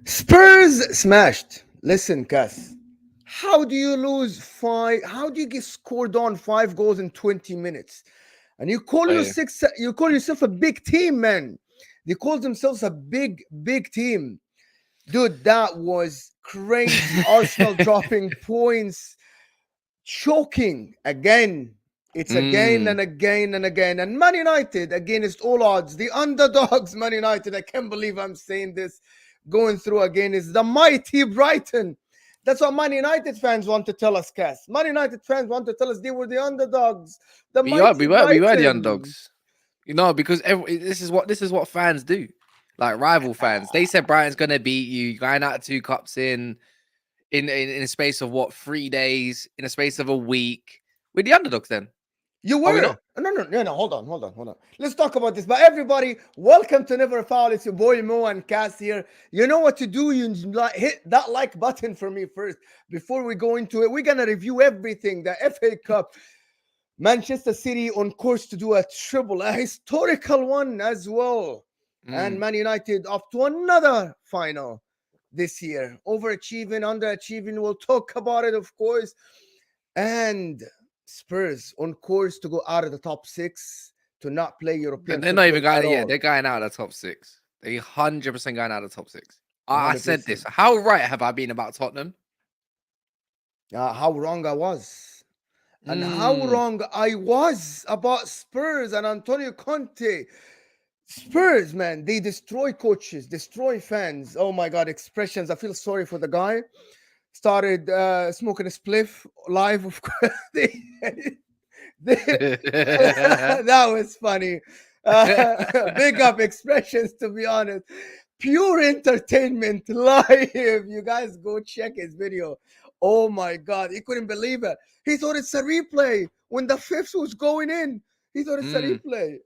Spurs smashed. Listen, Cass. How do you lose five? How do you get scored on 5 goals in 20 minutes? And you call Oh, you yeah. six? You call yourself a big team, man. They call themselves a big team, dude. That was crazy. Arsenal dropping points, choking again. It's again and again and again. And Man United against all odds, the underdogs. Man United. I can't believe I'm saying this. Going through again is the mighty Brighton. That's what Man United fans want to tell us, Cass. Man United fans want to tell us they were the underdogs. The We were the Brighton. underdogs. You know, because this is what fans do. Like rival fans. They said Brighton's gonna beat you, going out 2 cups in a space of what, 3 days, in a space of a week. We're the underdogs then. You Are we were. not? No. Hold on. Let's talk about this. But everybody, welcome to Never Foul. It's your boy Mo and Cass here. You know what to do. You hit that like button for me first. Before we go into it, we're going to review everything. The FA Cup. Manchester City on course to do a historical one as well. And Man United off to another final this year. Overachieving, underachieving. We'll talk about it, of course. And Spurs on course to go out of the top 6 to not play European. They're not even going. Yeah, they're going out of the top 6. They 100% going out of the top 6. I said this. How right have I been about Tottenham? How wrong I was, and how wrong I was about Spurs and Antonio Conte. Spurs, man, they destroy coaches, destroy fans. Oh my God, expressions. I feel sorry for the guy. Started smoking a spliff live, of course. That was funny. Big up expressions, to be honest. Pure entertainment live. You guys go check his video. Oh my God, he couldn't believe it. He thought it's a replay when the fifth was going in. He thought it's a replay.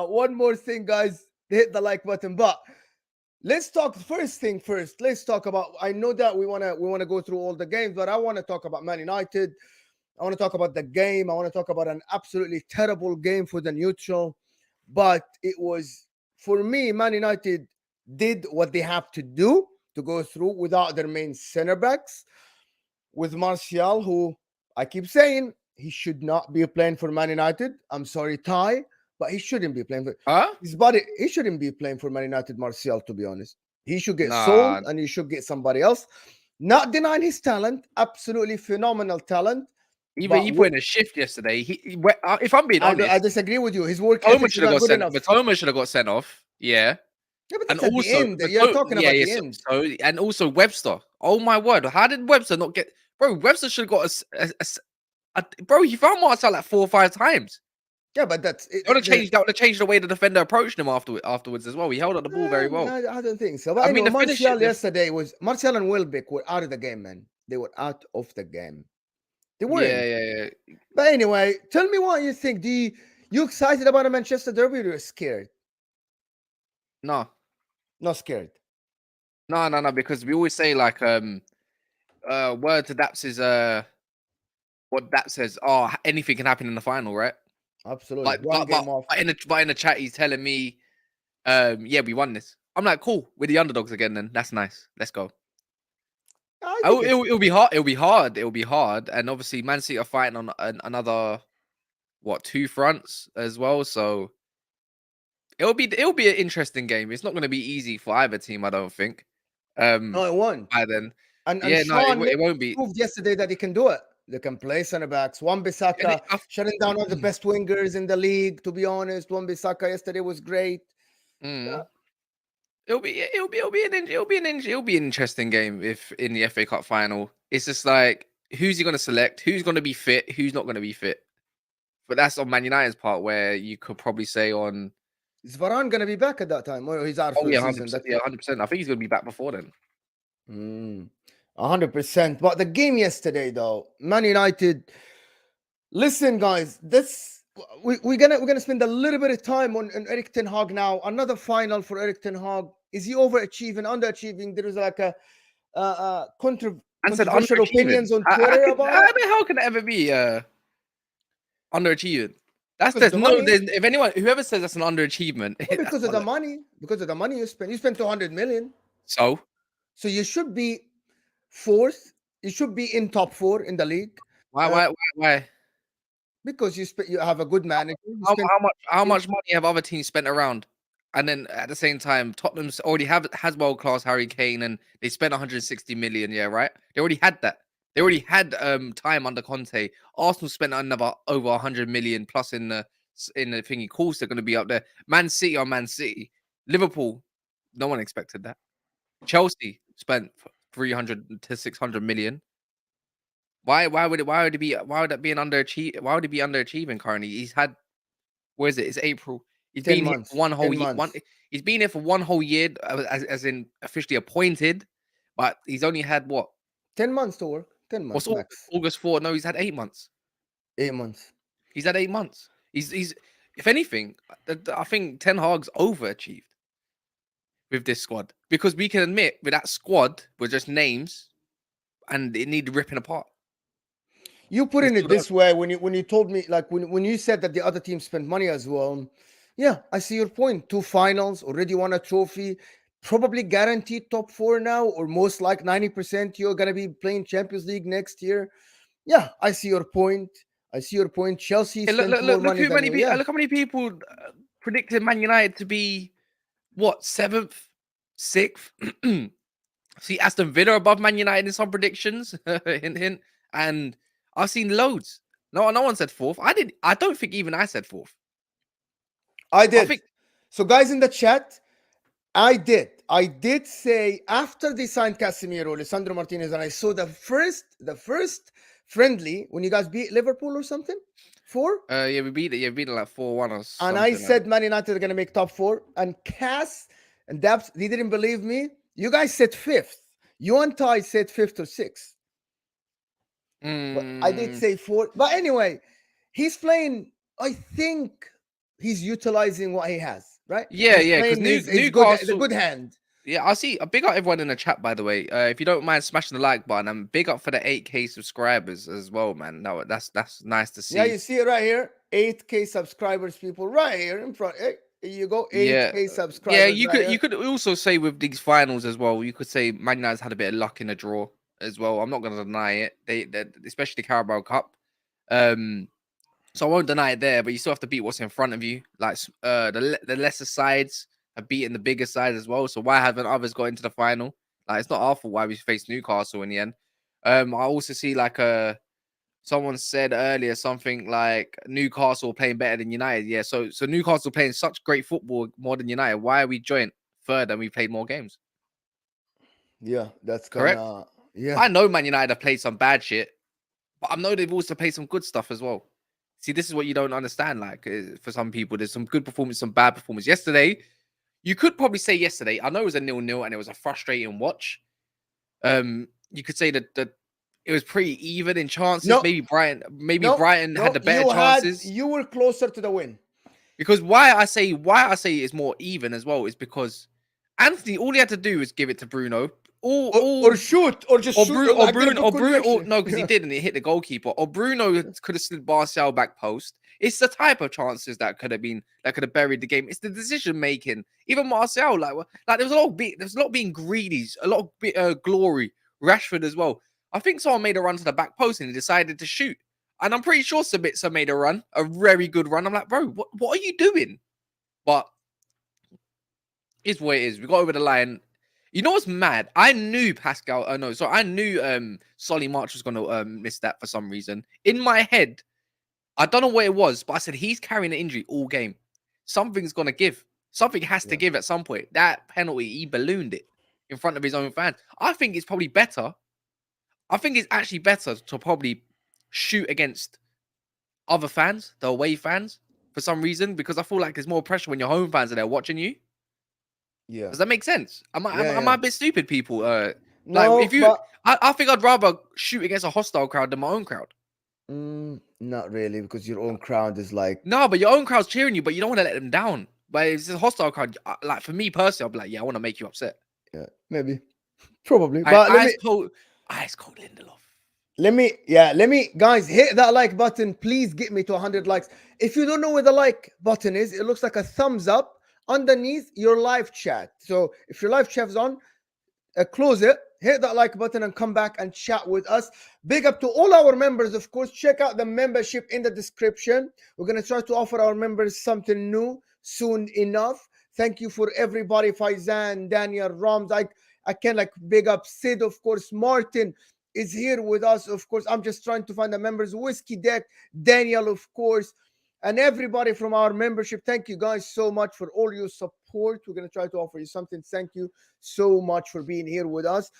One more thing, guys. Hit the like button, but let's talk first thing first. Let's talk about. I know that we wanna go through all the games, but I want to talk about Man United. I want to talk about the game. I want to talk about an absolutely terrible game for the neutral, but it was, for me, Man United did what they have to do to go through without their main center backs, with Martial, who I keep saying he should not be playing for Man United. I'm sorry, Ty. But he shouldn't be playing for his body. He shouldn't be playing for Man United, Martial, to be honest. He should get sold and he should get somebody else. Not denying his talent, absolutely phenomenal talent. Even he put in a shift yesterday. If I'm being honest, I disagree with you. His work ethic should have got sent. Matoma should have got sent off. Yeah. But and also, the end. You're talking about the end. So, and also Webster. Oh my word! How did Webster not get? Bro, Webster should have got bro, he found Martial like 4 or 5 times. Yeah, but that would have changed the way the defender approached him afterwards as well. He held up the ball very well. I don't think so. But I mean, Martial yesterday was Martial and Welbeck were out of the game, man. They were out of the game. They were. Yeah. But anyway, tell me what you think. You excited about a Manchester derby, or you're scared? No. Not scared. No, because we always say like word to Daps is what Daps says, anything can happen in the final, right? Absolutely. But in the chat, he's telling me, yeah, we won this. I'm like, cool. We're the underdogs again. Then that's nice. Let's go. It'll be hard. It'll be hard. And obviously, Man City are fighting on another 2 fronts as well. So it'll be an interesting game. It's not going to be easy for either team, I don't think. No, it won't. By then, and Sean, it won't be. Proved yesterday that he can do it. They can play center backs. Wan-Bissaka shutting down all the best wingers in the league. To be honest, Wan-Bissaka yesterday was great. It'll be an interesting game if in the FA Cup final. It's just like, who's he going to select? Who's going to be fit? Who's not going to be fit? But that's on Man United's part, where you could probably say on. Is Varane going to be back at that time? Or he's out for the season? 100%. I think he's going to be back before then. 100%. But the game yesterday, though, Man United, Listen, guys, this we're gonna spend a little bit of time on Eric Ten Hag now. Another final for Eric Ten Hag. Is he overachieving, underachieving? There is like a And said controversial underachieving. opinions on Twitter about How it the hell can it ever be underachieving? because of the money. If anyone, whoever says that's an underachievement, Well, because of the money. Because of the money you spend. You spent 200 million, so so you should be fourth. You should be in top four in the league. Uh, why? because you have a good manager. You spent How much money have other teams spent around? And then at the same time, Tottenham's already has world class Harry Kane, and they spent 160 million. Yeah, right. They already had that. They already had time under Conte. Arsenal spent another over 100 million plus in the thingy. Of course, they're going to be up there. Man City on Man City. Liverpool, no one expected that. Chelsea spent 300 to 600 million. Why would it be why would it be underachieving currently? He's had, where is it? It's April. He's 10 been here months. for one whole 10 year. months. He's been here for one whole year, as in officially appointed, but he's only had what? 10 months to work. 10 What's months max. August 4? No, he's had 8 months. 8 months. He's had 8 months. He's if anything, I think Ten Hag's overachieved with this squad, because we can admit with that squad were just names, and it needed ripping apart. You putting it this way when you told me, like when you said that the other team spent money as well. Yeah, I see your point. 2 finals, already won a trophy, probably guaranteed top 4 now, or most like 90% you're gonna be playing Champions League next year. Yeah, I see your point. I see your point. Chelsea Hey, spent more money than you. Yeah, look how many people predicted Man United to be what, 7th, 6th. See Aston Villa above Man United in some predictions. Hint, hint. And I've seen loads. No one said 4th. I don't think even I said 4th. I did. So guys in the chat, I did say after they signed Casemiro, Lisandro Martinez, and I saw the first friendly when you guys beat Liverpool or something. 4? Yeah, we beat it. Yeah, we beat it like 4-1 or something. And I said Man United are gonna make top 4. And Cass and Daps, they didn't believe me. You guys said 5th. You and Ty said 5th or 6th. But I did say 4th. But anyway, he's playing. I think he's utilizing what he has, right? Yeah, because Newcastle is a good hand. Yeah, I see. A big up everyone in the chat, by the way. If you don't mind smashing the like button, and big up for the 8K subscribers as well, man. No, that's nice to see. Yeah, you see it right here. 8K subscribers, people, right here in front. Hey, here you go. 8K subscribers. Yeah, you could also say with these finals as well. You could say Man United's had a bit of luck in the draw as well. I'm not going to deny it. They especially the Carabao Cup. So I won't deny it there, but you still have to beat what's in front of you. Like the lesser sides have beaten the bigger sides as well. So why haven't others got into the final? Like, it's not our fault why we faced Newcastle in the end. I also see like someone said earlier something like Newcastle playing better than United. Yeah, so Newcastle playing such great football more than United. Why are we joint third and we played more games? Yeah, that's correct. Yeah, I know Man United have played some bad shit, but I know they've also played some good stuff as well. See, this is what you don't understand. Like, for some people, there's some good performance, some bad performance. Yesterday, you could probably say yesterday, I know it was a 0-0 and it was a frustrating watch. You could say that it was pretty even in chances. Maybe Brighton had the better chances. You were closer to the win. Because why I say it's more even as well is because Anthony, all he had to do was give it to Bruno. Or shoot, or just shoot. Bruno, no, because he didn't. He hit the goalkeeper. Or Bruno could have slid Martial back post. It's the type of chances that could have buried the game. It's the decision making. Even Martial, like there was a lot being greedy, a lot of glory. Rashford as well. I think someone made a run to the back post and he decided to shoot. And I'm pretty sure Sabitzer made a run, a very good run. I'm like, bro, what are you doing? But it's what it is. We got over the line. You know what's mad? I knew I knew Solly March was going to miss that for some reason. In my head, I don't know what it was, but I said, he's carrying an injury all game. Something's going to give. Something has to give at some point. That penalty, he ballooned it in front of his own fans. I think it's probably better. I think it's actually better to probably shoot against other fans, the away fans, for some reason, because I feel like there's more pressure when your home fans are there watching you. Yeah. Does that make sense? Am I a bit stupid, people? No, I think I'd rather shoot against a hostile crowd than my own crowd. Not really, because your own crowd is like, No, but your own crowd's cheering you, but you don't want to let them down. But if it's a hostile crowd, like for me personally, I'll be like, yeah, I want to make you upset. yeah, maybe, probably. I But ice cold Lindelof. let me, guys, hit that like button. Please get me to 100 likes. If you don't know where the like button is, it looks like a thumbs up underneath your live chat. So if your live chat is on, close it, hit that like button, and come back and chat with us. Big up to all our members, of course. Check out the membership in the description. We're going to try to offer our members something new soon enough. Thank you for everybody. Faizan, Daniel, Rams. I can like big up Sid, of course. Martin is here with us, of course. I'm just trying to find the members. Whiskey Deck, Daniel, of course, and everybody from our membership. Thank you guys so much for all your support. We're going to try to offer you something. Thank you so much for being here with us.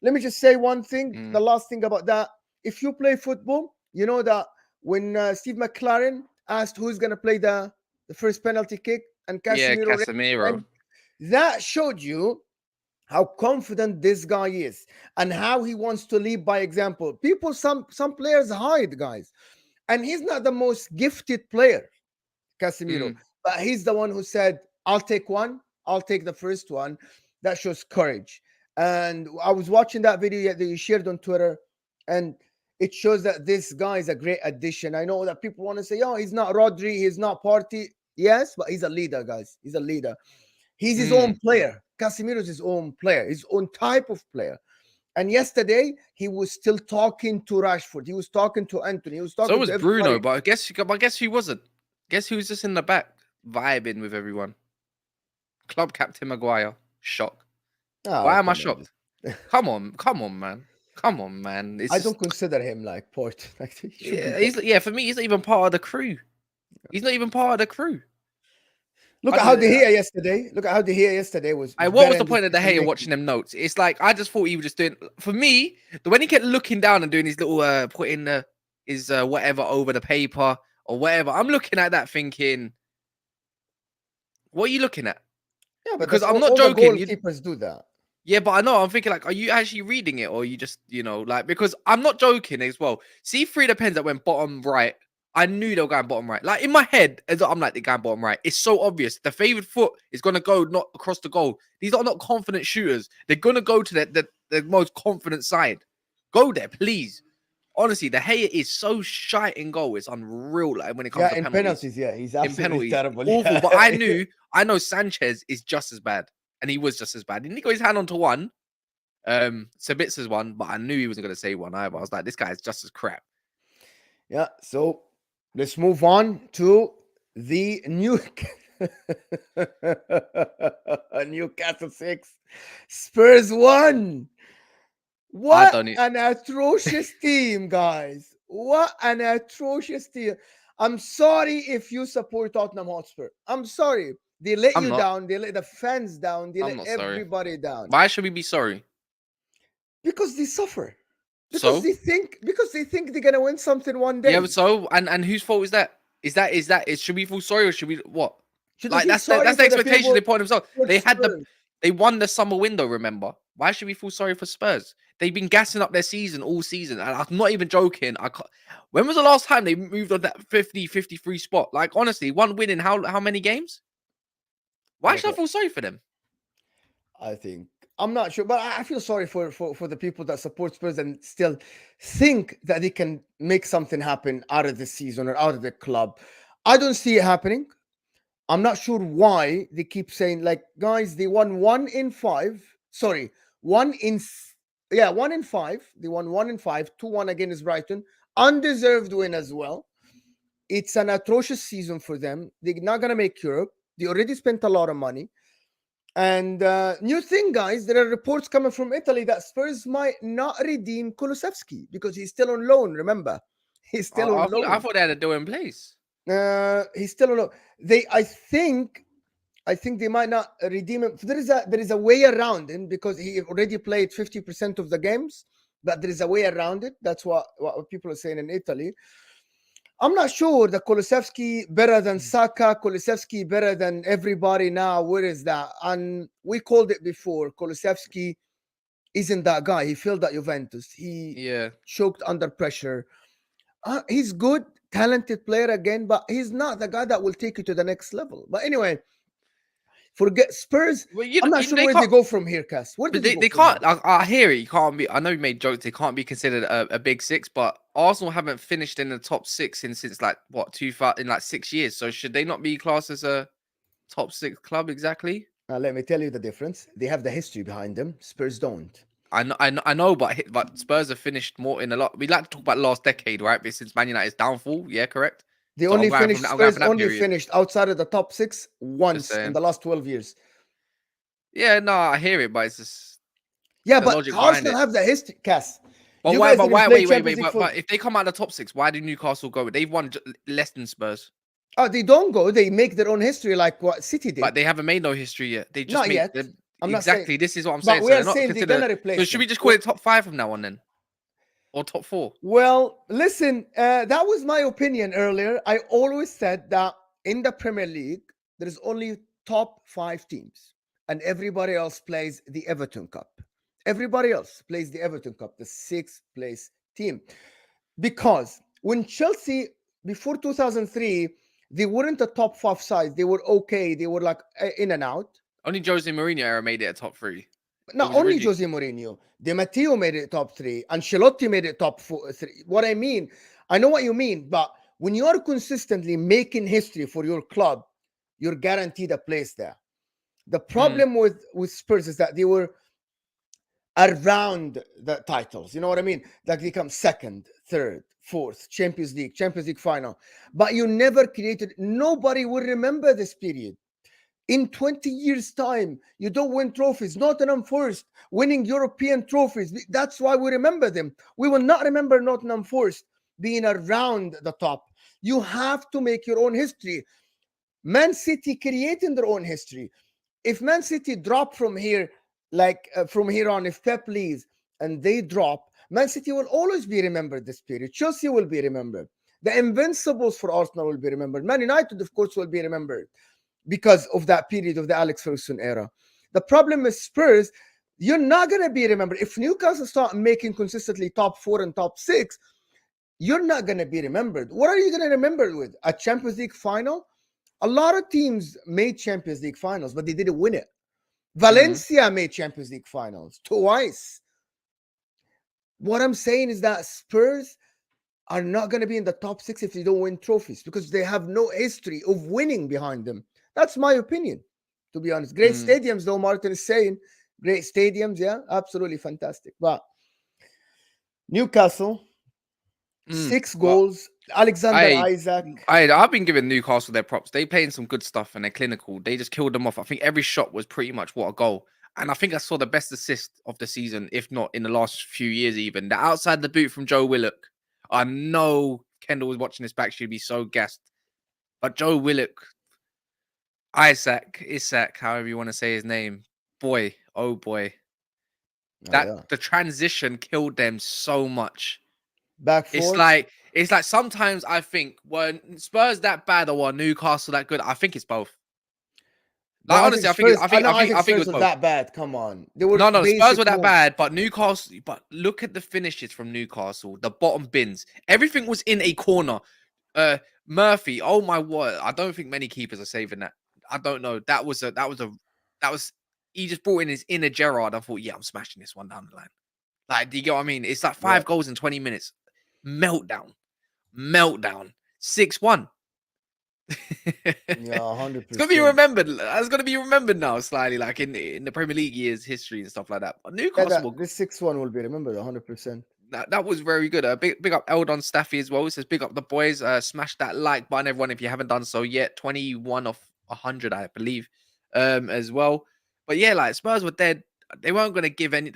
Let me just say one thing. The last thing about that, if you play football, you know that when Steve McLaren asked who's going to play the first penalty kick, and Yeah, Casemiro, Casemiro. that showed you how confident this guy is and how he wants to lead by example. Some players hide, guys, and he's not the most gifted player, Casemiro, but he's the one who said, I'll take one, I'll take the first one. That shows courage. And I was watching that video that you shared on Twitter, and it shows that this guy is a great addition. I know that people want to say, oh, he's not Rodri, he's not Party. Yes, but he's a leader, guys. He's a leader. He's his own player. Casemiro is his own player, his own type of player. And yesterday, he was still talking to Rashford. He was talking to Anthony. He was talking So was to Bruno, everybody. but I guess who wasn't? Guess who was just in the back vibing with everyone? Club captain Maguire. Shock. Oh, Why am I come on. shocked? Come on, man. Come on, man. It's I just, don't consider him like Port. Like, he should yeah, be for me, he's not even part of the crew. He's not even part of the crew. Look at how De Gea yesterday. Look at how De Gea yesterday was What was better the in point of De Gea decision-making. watching them notes? It's like I just thought he was just doing. For me, when he kept looking down and doing his little putting his whatever over the paper or whatever, I'm looking at that thinking, what are you looking at? Yeah, but Because that's I'm not all the joking. goalkeepers do that. Yeah, but I know. I'm thinking like, are you actually reading it, or are you just, like? Because I'm not joking as well. See, three of the pens that went bottom right. I knew they were going bottom right. Like in my head, I'm like, they're going bottom right. It's so obvious. The favored foot is gonna go not across the goal. These are not confident shooters. They're gonna go to the most confident side. Go there, please. Honestly, the Gea is so shite in goal. It's unreal. Like when it comes Yeah, to in penalties. penalties, yeah, he's In absolutely penalties, terrible. awful. Yeah. But I know Sanchez is just as bad, and he was just as bad. And he got his hand onto one. Sabitza's one, but I knew he wasn't going to say one either. I was like, this guy is just as crap. Yeah, so let's move on to the Newcastle 6, Spurs 1. What an atrocious team, guys. What an atrocious team. I'm sorry if you support Tottenham Hotspur. I'm sorry. They let I'm you not. down. They let the fans down. They I'm let not sorry. everybody down. Why should we be sorry? Because they suffer. So Because they think they're gonna win something one day. yeah. So and whose fault is that? Should we feel sorry or should we what? Should we Like feel that's the sorry for the expectation people they put on themselves. for Spurs? They won the summer window. Remember, why should we feel sorry for Spurs? They've been gassing up their season all season, and I'm not even joking. When was the last time they moved on that 50-53 spot? Like honestly, one win in how many games? Why should I feel sorry for them? I think I'm not sure, but I feel sorry for the people that support Spurs and still think that they can make something happen out of the season or out of the club. I don't see it happening. I'm not sure why they keep saying, like, guys, they won 1 in 5. Sorry, 1 in 5. They won 1 in 5, 2-1 against Brighton. Undeserved win as well. It's an atrocious season for them. They're not gonna make Europe. They already spent a lot of money. And new thing, guys, there are reports coming from Italy that Spurs might not redeem Kulusevski because he's still on loan. Remember, he's still on I loan. thought they had a deal in place. He's still on loan. I think they might not redeem him. There is a way around him because he already played 50% of the games, but there is a way around it. That's what people are saying in Italy. I'm not sure that Kulusevski better than Saka, Kulusevski better than everybody now. Where is that? And we called it before. Kulusevski isn't that guy. He failed at Juventus. He choked under pressure. He's good, talented player again, but he's not the guy that will take you to the next level. But anyway, forget Spurs. Well, I'm not sure they where they can't. go from here, Cass. Where do But they go they from here? can't. I hear it. You can't be. I know you made jokes. They can't be considered a big six. But Arsenal haven't finished in the top six since like what 2000 in like 6 years. So should they not be classed as a top six club exactly? Let me tell you the difference. They have the history behind them. Spurs don't. I know, but Spurs have finished more in a lot. We like to talk about last decade, right? But since Man United's downfall, yeah, correct. They So only finished. I'm going Spurs from that only period. finished outside of the top six Just once in saying. the last 12 years. Yeah, no, I hear it, but it's just Yeah, the but logic behind Arsenal it. have the history, Cass. But You why? guys But didn't why? play Wait. Champions League for. But if they come out of the top six, why do Newcastle go? They've won less than Spurs. Oh, they don't go. They make their own history, like what City But did. they haven't made no history yet. They just Not made yet. them I'm not saying, exactly. This is what I'm but saying. we So are they're not saying they're considered. gonna So replace should them. we just call it top five from now on then, or top four? Well, listen, that was my opinion earlier. I always said that in the Premier League, there is only top 5 teams, and everybody else plays the Everton Cup. Everybody else plays the Everton Cup, the sixth place team. Because when Chelsea, before 2003, they weren't a top five side. They were okay. They were like in and out. Only Jose Mourinho era made it a top three. It Not was only originally Jose Mourinho, Di Matteo made it top three, Ancelotti made it top four, three. What I mean, I know what you mean, but when you are consistently making history for your club, you're guaranteed a place there. The mm, problem with Spurs is that they were around the titles. You know what I mean? Like they come second, third, fourth, Champions League final. But you never created, nobody will remember this period. In 20 years' time, you don't win trophies. Nottingham Forest winning European trophies. That's why we remember them. We will not remember Nottingham Forest being around the top. You have to make your own history. Man City creating their own history. If Man City drop from here, like from here on, if Pep leaves and they drop, Man City will always be remembered this period. Chelsea will be remembered. The Invincibles for Arsenal will be remembered. Man United, of course, will be remembered because of that period of the Alex Ferguson era. The problem is Spurs, you're not going to be remembered. If Newcastle start making consistently top four and top six, you're not going to be remembered. What are you going to remember with? A Champions League final? A lot of teams made Champions League finals, but they didn't win it. mm. Valencia made Champions League finals twice. What I'm saying is that Spurs are not going to be in the top six if they don't win trophies because they have no history of winning behind them. That's my opinion, to be honest. Great Mm. stadiums, though, Martin is saying. Great stadiums, yeah, absolutely fantastic. But Newcastle, Mm. 6 goals. Alexander Isaac. I've been giving Newcastle their props. They playing some good stuff and they're clinical. They just killed them off. I think every shot was pretty much what a goal. And I think I saw the best assist of the season, if not in the last few years, even the outside the boot from Joe Willock. I know Kendall was watching this back; she'd be so gassed. But Joe Willock, Isak, however you want to say his name, boy, oh boy, Oh, yeah. the transition killed them so much. Back It's four. like sometimes I think when Spurs that bad or Newcastle that good, I think it's both. No, Like I think honestly, Spurs. I think I think it Spurs was was both. that bad. Come on, they were No, the Spurs were basic that ones. bad, but Newcastle. But look at the finishes from Newcastle. The bottom bins, everything was in a corner. Murphy. Oh my word! I don't think many keepers are saving that. I don't know. That was. He just brought in his inner Gerrard. I thought, yeah, I'm smashing this one down the line. Like, do you get what I mean? It's like Yeah, 5 goals in 20 minutes. Meltdown. 6-1. yeah, It's gonna be 100%. remembered. It's gonna be remembered now, slightly, like in the Premier League years history and stuff like that. But Yeah, Newcastle, that this 6-1 will be remembered 100%. that was very good. Big up Eldon Staffy as well. It says big up the boys. Smash that like button, everyone, if you haven't done so yet. 21 of 100, I believe, as well. But yeah, like Spurs were dead. They weren't gonna give any.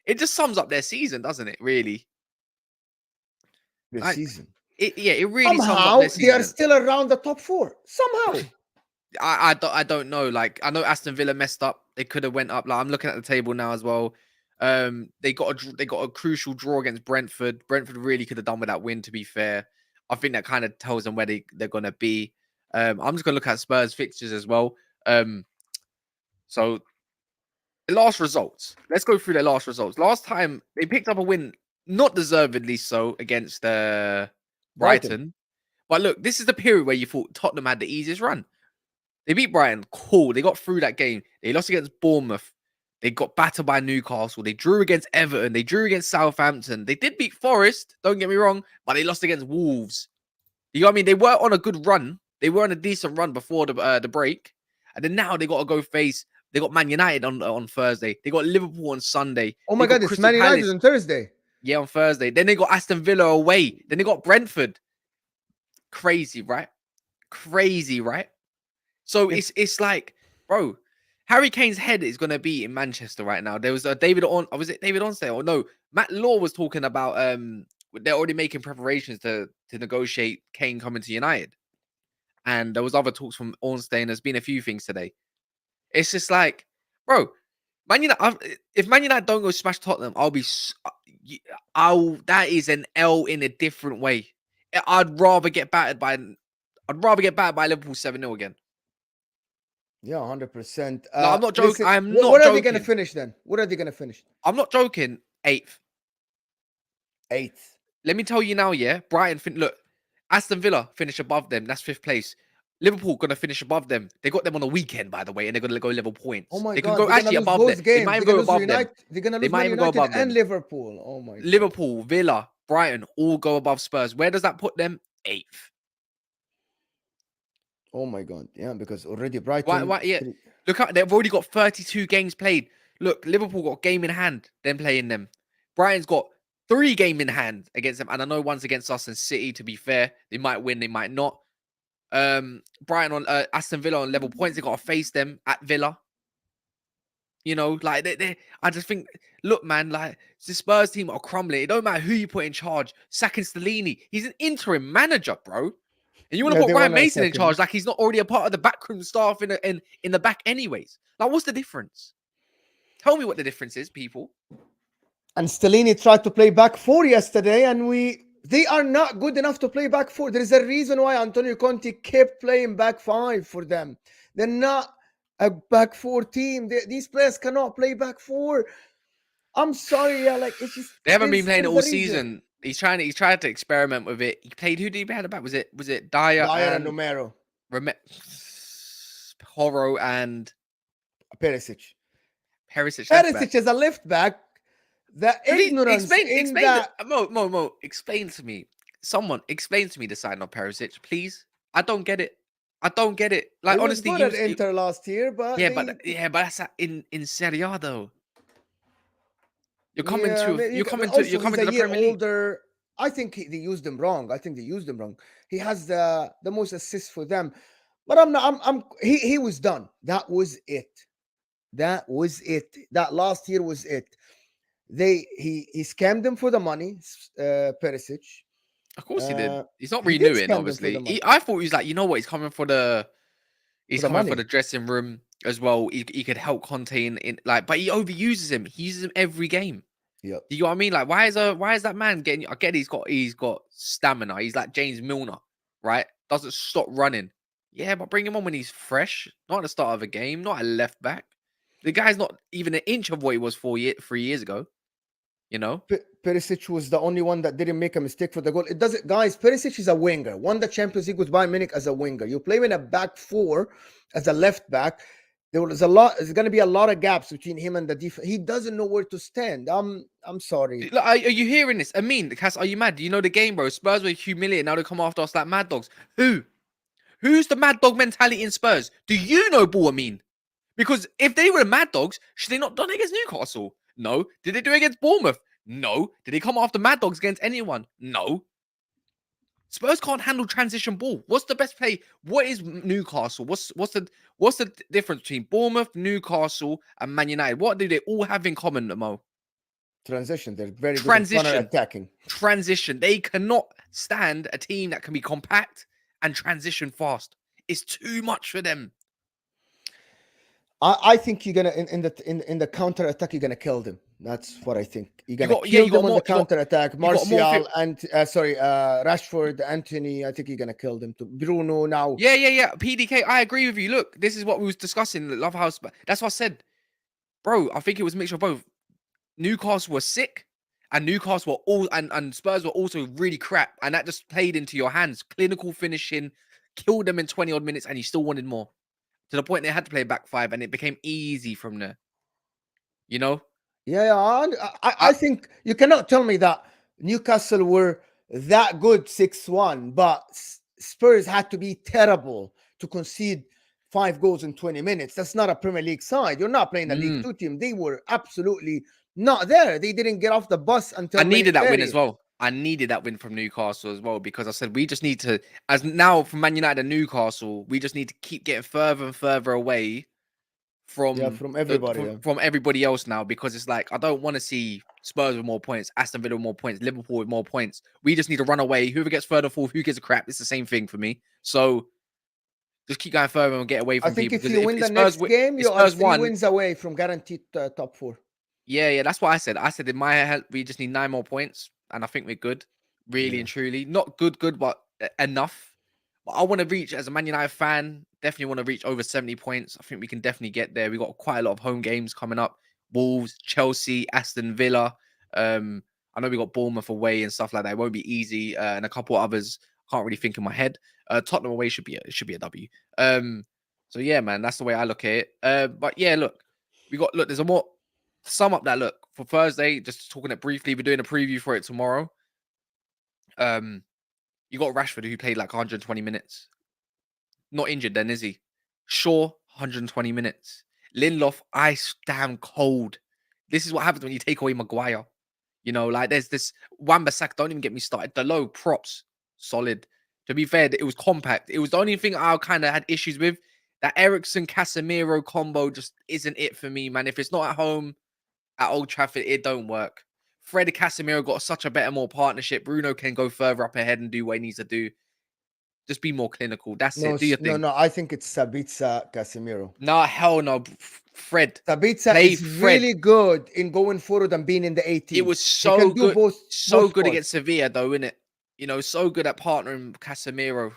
It just sums up their season, doesn't it? Really, This like season. it really sums up Somehow their they are season. still around the top four. Somehow. I don't know. Like I know Aston Villa messed up. They could have went up. Like I'm looking at the table now as well. They got a crucial draw against Brentford. Brentford really could have done with that win. To be fair, I think that kind of tells them where they're gonna be. I'm just gonna look at Spurs fixtures as well. So the last results. Let's go through their last results. Last time they picked up a win not deservedly so against Brighton. Brighton. But look, this is the period where you thought Tottenham had the easiest run. They beat Brighton, cool. They got through that game. They lost against Bournemouth. They got battered by Newcastle. They drew against Everton. They drew against Southampton. They did beat Forest, don't get me wrong, but they lost against Wolves. You know what I mean? They were on a good run. They were on a decent run before the break. And then now they got to go face. They got Man United on Thursday. They got Liverpool on Sunday. Oh my They got God, it's Crystal Man United Palace. on Thursday. Yeah, on Thursday. Then they got Aston Villa away. Then they got Brentford. Crazy, right? Crazy, right? So it's like, bro, Harry Kane's head is gonna be in Manchester right now. There was a was it David Onsdale? Or no, Matt Law was talking about they're already making preparations to negotiate Kane coming to United. And there was other talks from Ornstein. There's been a few things today. It's just like, bro, Man United. If Man United don't go smash Tottenham, that is an L in a different way. I'd rather get battered by Liverpool 7-0 again. Yeah, 100%. No, I'm not joking. Listen, I'm not what are joking. they going to finish then? What are they going to finish? I'm not joking. 8th. 8th. Let me tell you now, yeah. Brighton, look, Aston Villa finish above them. That's 5th place. Liverpool gonna finish above them. They got them on the weekend, by the way, and they're gonna go level points. Oh my they God, can go actually above them. They might even go above them. They're gonna They lose might Man even go United above and them. Liverpool. Oh my God. Liverpool, Villa, Brighton all go above Spurs. Where does that put them? 8th. Oh my God, yeah, because already Brighton. Why, yeah. Look, they've already got 32 games played. Look, Liverpool got game in hand. Them playing them. Brighton's got 3 games in hand against them, and I know one's against us and City. To be fair, they might win, they might not. Brighton on Aston Villa on level points. They got to face them at Villa. You know, like I just think, look, man, like the Spurs team are crumbling. It don't matter who you put in charge. Sacking Stellini, he's an interim manager, bro. And you want to put Ryan Mason in charge, like he's not already a part of the backroom staff in the back, anyways. Like, what's the difference? Tell me what the difference is, people. And Stellini tried to play back 4 yesterday, and they are not good enough to play back 4. There is a reason why Antonio Conte kept playing back 5 for them. They're not a back 4 team. These players cannot play back 4. I'm sorry, yeah, like it's just they haven't been playing it all season. He's tried to experiment with it. He played, who did he have at back? Was it Dyer and Romero, Horo and Perisic? Perisic is a left back. The ignorance explain that. Mo, explain to me. Someone explain to me the sign of Perisic, please. I don't get it. Like, honestly, he was good at Inter last year, but but that's in Serie A though. You're coming to the Premier League. Older. I think they used him wrong. He has the most assists for them, but he was done. That was it. That last year was it. He scammed them for the money, Perisic. Of course he did. He's not renewing, obviously. I thought he was like, you know what? He's coming for the dressing room as well. He could help Conte in like, but he overuses him. He uses him every game. Yeah. You know what I mean? Like, why is that man getting? I get he's got stamina. He's like James Milner, right? Doesn't stop running. Yeah, but bring him on when he's fresh, not at the start of a game, not a left back. The guy's not even an inch of what he was 3 years ago. You know, Perisic was the only one that didn't make a mistake for the goal. It doesn't, guys. Perisic is a winger. Won the Champions League with Bayern Munich as a winger. You play in a back 4 as a left back. There's going to be a lot of gaps between him and the defense. He doesn't know where to stand. I'm sorry. Are you hearing this? I mean, Cass, are you mad? Do you know the game, bro? Spurs were humiliated. Now they come after us like mad dogs. Who's the mad dog mentality in Spurs? Do you know ball? I mean, because if they were mad dogs, should they not done it against Newcastle? No. Did they do it against Bournemouth? No. Did they come after mad dogs against anyone? No. Spurs can't handle transition ball. What's the best play? What is Newcastle? What's the difference between Bournemouth, Newcastle, and Man United? What do they all have in common, Mo? Transition. They're very good at attacking. Transition. They cannot stand a team that can be compact and transition fast. It's too much for them. I think you're gonna in the counter attack. You're gonna kill them. That's what I think. You're gonna kill them on the counter attack. Martial and Rashford, Anthony. I think you're gonna kill them. To Bruno now. Yeah. PDK. I agree with you. Look, this is what we was discussing. Love House. That's what I said, bro. I think it was a mixture of both. Newcastle was sick, And Newcastle were all and Spurs were also really crap. And that just played into your hands. Clinical finishing, killed them in 20 odd minutes, and you still wanted more. To the point they had to play back five, and it became easy from there. You know? Yeah, I I, think you cannot tell me that Newcastle were that good 6-1, but Spurs had to be terrible to concede 5 goals in 20 minutes. That's not a Premier League side. You're not playing a League Two team. They were absolutely not there. They didn't get off the bus until I minute needed that win 30. as well. I needed that win from Newcastle as well, because I said we just need to, as now from Man United and Newcastle, we just need to keep getting further and further away Yeah, from from everybody. from everybody else now, because it's like I don't want to see Spurs with more points, Aston Villa with more points, Liverpool with more points. We just need to run away. Whoever gets third or fourth, who gives a crap? It's the same thing for me. So just keep going further and get away I from think people, if because you if, win if the Spurs next game, if you are Spurs 3 wins won, away from guaranteed top four. yeah, that's what I said. I said in my head we just need 9 more points, and I think we're good, really Yeah. and truly. Not good, but enough. But I want to reach, as a Man United fan, definitely want to reach over 70 points. I think we can definitely get there. We got quite a lot of home games coming up: Wolves, Chelsea, Aston Villa. I know we got Bournemouth away and stuff like that. It won't be easy, and a couple others. Can't really think in my head. Tottenham away should be a W. So yeah, man, that's the way I look at it. But yeah, look, there's a more to sum up that. Look, for Thursday, just talking it briefly, we're doing a preview for it tomorrow. Um, you got Rashford, who played like 120 minutes. Not injured then, is he? Shaw, 120 minutes. Lindelof, ice damn cold. This is what happens when you take away Maguire. You know, like there's this Wan-Bissaka, don't even get me started. The low props, solid. To be fair, it was compact. It was the only thing I kind of had issues with. That Ericsson Casemiro combo just isn't it for me, man. If it's not at home at Old Trafford, it don't work. Fred Casemiro got such a better, more partnership. Bruno can go further up ahead and do what he needs to do. Just be more clinical. That's No, it. Do your thing. no. I think it's Sabitzer Casemiro. No, hell no. Fred. Sabitzer Play is Fred. really good in going forward and being in the It 18. was He can so do good. both So both good parts. against Sevilla, though, isn't it? You know, so good at partnering Casemiro.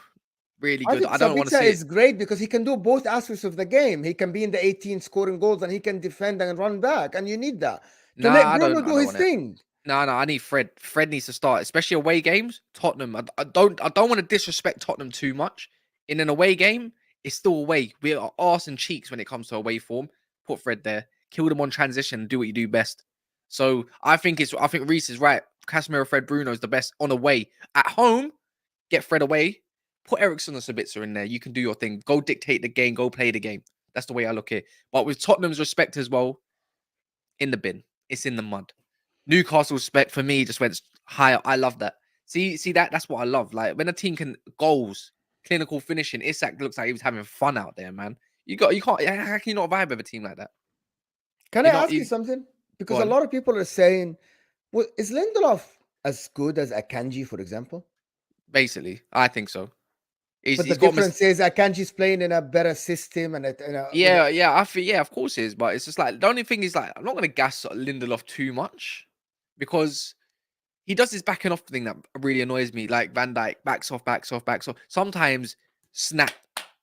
Really I good. think I don't want to Sabitzer see it. is great because he can do both aspects of the game. He can be in the 18 scoring goals and he can defend and run back. And you need that to Nah, let Bruno I do don't his want it. thing. No, I need Fred. Fred needs to start, especially away games. Tottenham. I don't want to disrespect Tottenham too much. In an away game, it's still away. We are arse and cheeks when it comes to away form. Put Fred there. Kill them on transition and do what you do best. So I think Reece is right. Casemiro, Fred, Bruno is the best on away. At home, get Fred away. Put Ericsson and Sabitzer in there. You can do your thing. Go dictate the game. Go play the game. That's the way I look at it. But with Tottenham's respect as well, in the bin. It's in the mud. Newcastle's spec for me just went higher. I love that. See that? That's what I love. Like when a team can goals, clinical finishing. Isak looks like he was having fun out there, man. You can't. How can you not vibe with a team like that? Can I You're not. ask you You something? go Because a on. lot of people are saying, well, is Lindelof as good as Akanji, for example? Basically, I think so. But the He's got difference is Akanji's playing in a better system and with a, yeah. I feel of course it is, but it's just like the only thing is like I'm not gonna gas Lindelof too much because he does this backing off thing that really annoys me. Like Van Dijk backs off, backs off, backs off. Sometimes snap,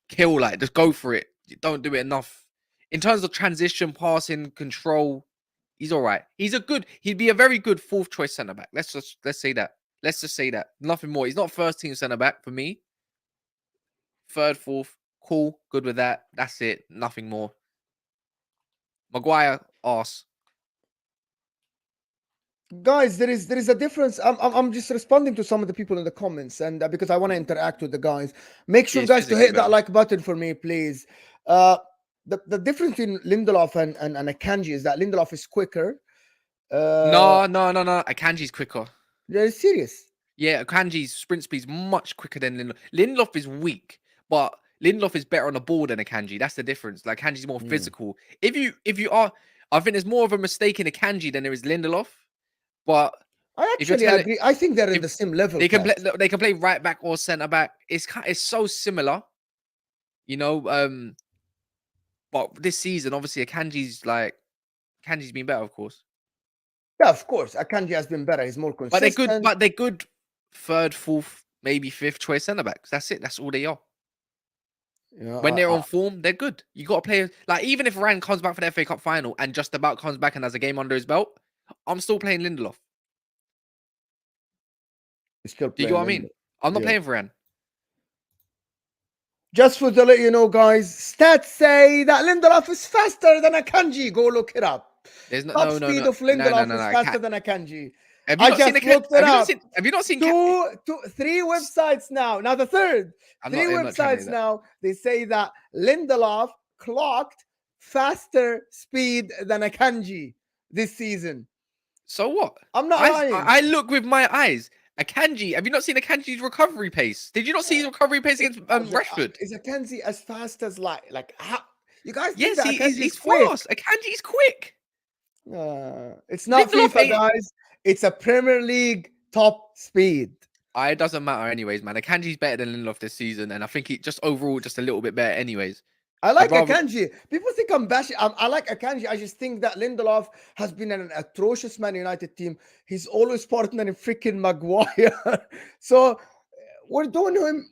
kill, like just go for it. You don't do it enough. In terms of transition, passing, control, he's all right. He'd be a very good fourth choice centre back. Let's say that. Let's just say that. Nothing more. He's not first team centre back for me. Third, fourth, cool, good with that. That's it. Nothing more. Maguire, arse. guys. There is a difference. I'm just responding to some of the people in the comments, and because I want to interact with the guys. Make Yeah, sure, he's guys, to physically hit that better. like button for me, please. Uh, the difference in Lindelof and Akanji is that Lindelof is quicker. No. Akanji's quicker. They're serious. Yeah, Akanji's sprint speed's much quicker than Lindelof. Lindelof is weak, but Lindelof is better on the ball than Akanji. That's the difference. Like Akanji's more Mm. physical. If you are, I think there's more of a mistake in Akanji than there is Lindelof. But I if you're actually telling, agree. I think they're in if the same level they can play, class. they can play right back or centre back. It's so similar, you know. But this season, obviously, Akanji's been better, of course. Yeah, of course. Akanji has been better. He's more But they're good. consistent. But they're good. Third, fourth, maybe fifth choice centre backs. That's it. That's all they are. You know, When they're on form, they're good. You got to play like even if Ryan comes back for the FA Cup final and just about comes back and has a game under his belt, I'm still playing Lindelof. Still Do you get what I playing. mean? I'm not Yeah. paying for Ren. Just for to let you know, guys, stats say that Lindelof is faster than Akanji. Go look it up. There's no, Top no, no, speed no, of no, no, Lindelof no, is no. faster than Akanji. Have you I not seen just looked it up. Have you not seen? Three websites now. Now the third. Three I'm not trying to do websites that. now. They say that Lindelof clocked faster speed than Akanji this season. So what? I'm not lying. I look with my eyes. Akanji, have you not seen Akanji's recovery pace? Did you not see his recovery pace against Rashford? Is Akanji as fast as like how? You guys think Yes, that Akanji is he's quick? fast. Akanji's quick. It's not Lindelof FIFA, guys. It's a Premier League top speed. It doesn't matter anyways, man. Akanji's better than Lindelof this season, and I think he just overall just a little bit better anyways. I like rather... Akanji. People think I'm bashing. I like Akanji. I just think that Lindelof has been an atrocious Man United team. He's always partnering in freaking Maguire. So we're doing him.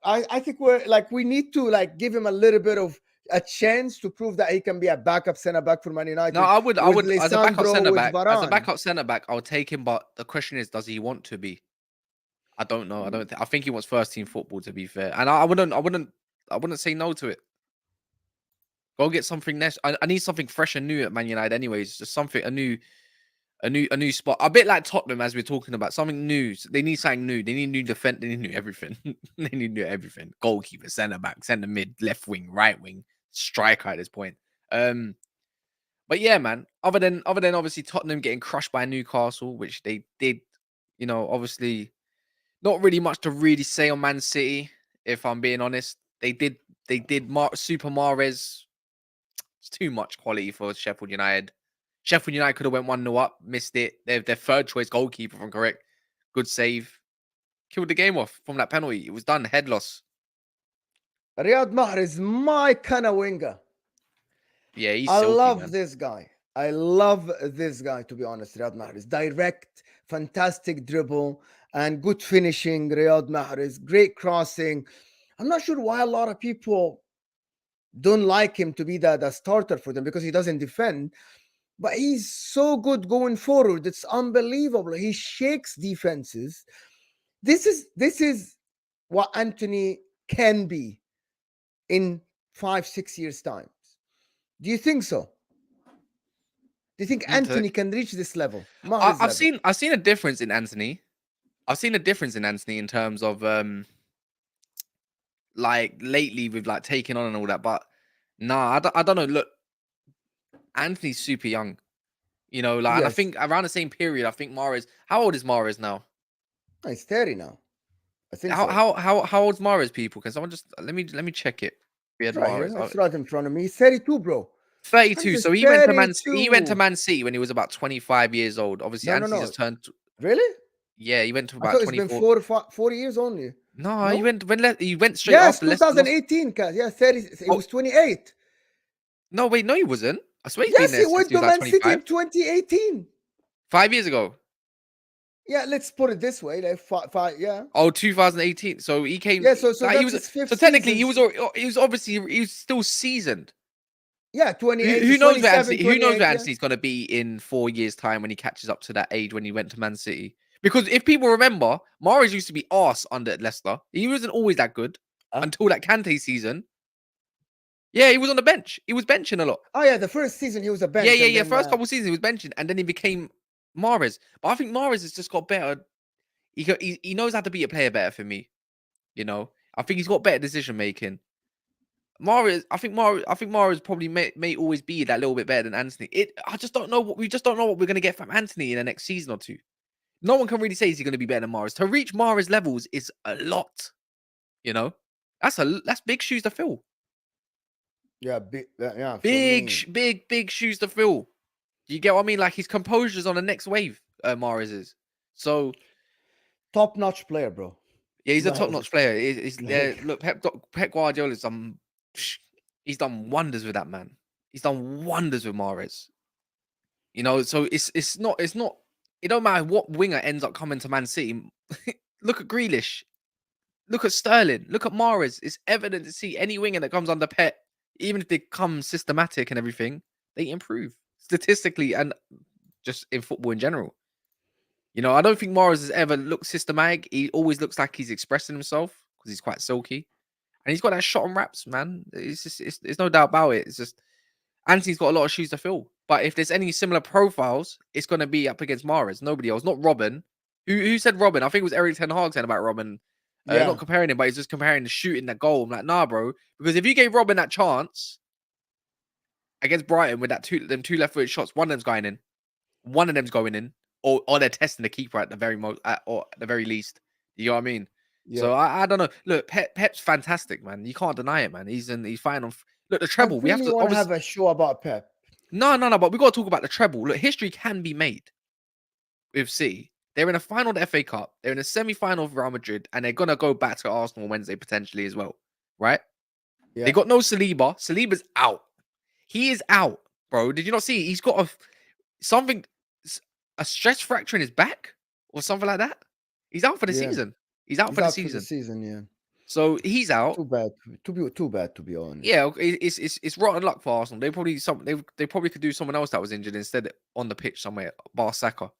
I think we need to give him a little bit of a chance to prove that he can be a backup centre back for Man United. No, I would as a backup centre back. Varane. As a backup centre back, I'll take him. But the question is, does he want to be? I don't know. I think he wants first team football. To be fair, and I wouldn't say no to it. Go get something next. I need something fresh and new at Man United. Anyways, just something a new spot. A bit like Tottenham, as we're talking about, something new. They need something new. They need new defense. They need new everything. They need new everything. Goalkeeper, centre back, centre mid, left wing, right wing, striker at this point. But yeah, man. Other than obviously Tottenham getting crushed by Newcastle, which they did, obviously not really much to really say on Man City. If I'm being honest, they did Super Mahrez. It's too much quality for Sheffield United. Sheffield United could have went 1-0 up, missed it. Their third choice goalkeeper, if I'm correct. Good save. Killed the game off from that penalty. It was done. Head loss. Riyad Mahrez, my kind of winger. Yeah, he's I silky, love man. this guy. I love this guy, to be honest, Riyad Mahrez. Direct, fantastic dribble, and good finishing, Riyad Mahrez. Great crossing. I'm not sure why a lot of people don't like him to be the starter for them because he doesn't defend. But he's so good going forward. It's unbelievable. He shakes defenses. This is what Anthony can be in 5-6 years' time. Do you think so? Do you think Anthony can reach this level? I've seen a difference in Anthony. I've seen a difference in Anthony in terms of lately with taking on and all that. But nah, I don't know. Look, Anthony's super young. Yes. And I think around the same period, I think Mahrez. How old is Mahrez now? He's 30 now. I think. How old's Mahrez, people? Can someone just let me check it? Right here. It's right in front of me. He's 32, bro. 32. So he went to Man City when he was about 25 years old. Obviously, Anthony just turned. Really? Yeah, he went to about 24. It's been 4 years only. No, he went straight after. 2018. Yeah, 30. It was 28. No, wait, no, he wasn't. I swear he's been there since he went to Man City in 2018. 5 years ago. Yeah, let's put it this way. Yeah. Oh, 2018. So he came. Yeah, so he was so technically he was still seasoned. Yeah, 28. Who knows where Anthony's going to be in 4 years' time when he catches up to that age when he went to Man City? Because if people remember, Mahrez used to be arse under Leicester. He wasn't always that good until that Kante season. Yeah, he was on the bench. He was benching a lot. Oh yeah, the first season he was a bench. Yeah. First couple seasons he was benching, and then he became Mahrez. But I think Mahrez has just got better. He knows how to be a player better for me. I think he's got better decision making. I think Mahrez probably may always be that little bit better than Anthony. I just don't know we just don't know what we're gonna get from Anthony in the next season or two. No one can really say he's gonna be better than Mahrez. To reach Mahrez levels is a lot. That's big shoes to fill. Yeah, big shoes to fill. Do you get what I mean? His composure's on the next wave. Mahrez is so top-notch player, bro. Yeah, he's a top-notch player. Look, Pep Guardiola's he's done wonders with that man. He's done wonders with Mahrez. So it's not. It don't matter what winger ends up coming to Man City. Look at Grealish. Look at Sterling. Look at Mahrez. It's evident to see any winger that comes under Pep, even if they come systematic and everything, they improve statistically and just in football in general. You know, I don't think Morris has ever looked systematic. He always looks like he's expressing himself because he's quite silky. And he's got that shot on raps, man. It's just, it's no doubt about it. It's just, Anthony's got a lot of shoes to fill. But if there's any similar profiles, it's going to be up against Mahrez. Nobody else. Not Robin. Who said Robin? I think it was Eric Ten Hag saying about Robin. Yeah, Not comparing him, but he's just comparing the shooting, that goal. I'm like, nah, bro. Because if you gave Robin that chance against Brighton with them two left-footed shots, one of them's going in. One of them's going in. Or they're testing the keeper at the very most, or at the very least. You know what I mean? yeah. So I don't know. Look, Pep's fantastic, man. You can't deny it, man. He's fine on. Look, the I treble. We have really to want to obviously. have a show about Pep. No. But we got to talk about the treble. Look, history can be made with City. They're in a final of the FA Cup. They're in a semi-final of Real Madrid, and they're gonna go back to Arsenal on Wednesday potentially as well, right? They Yeah, got no Saliba. Saliba's out. He is out, bro. Did you not see? He's got something, a stress fracture in his back or something like that. He's out for the yeah. season. He's out He's for the out for the season. season. Yeah, So he's out. too bad. Too bad to be honest. Yeah, it's rotten luck for Arsenal. They probably could do someone else that was injured instead on the pitch somewhere. Bar Saka.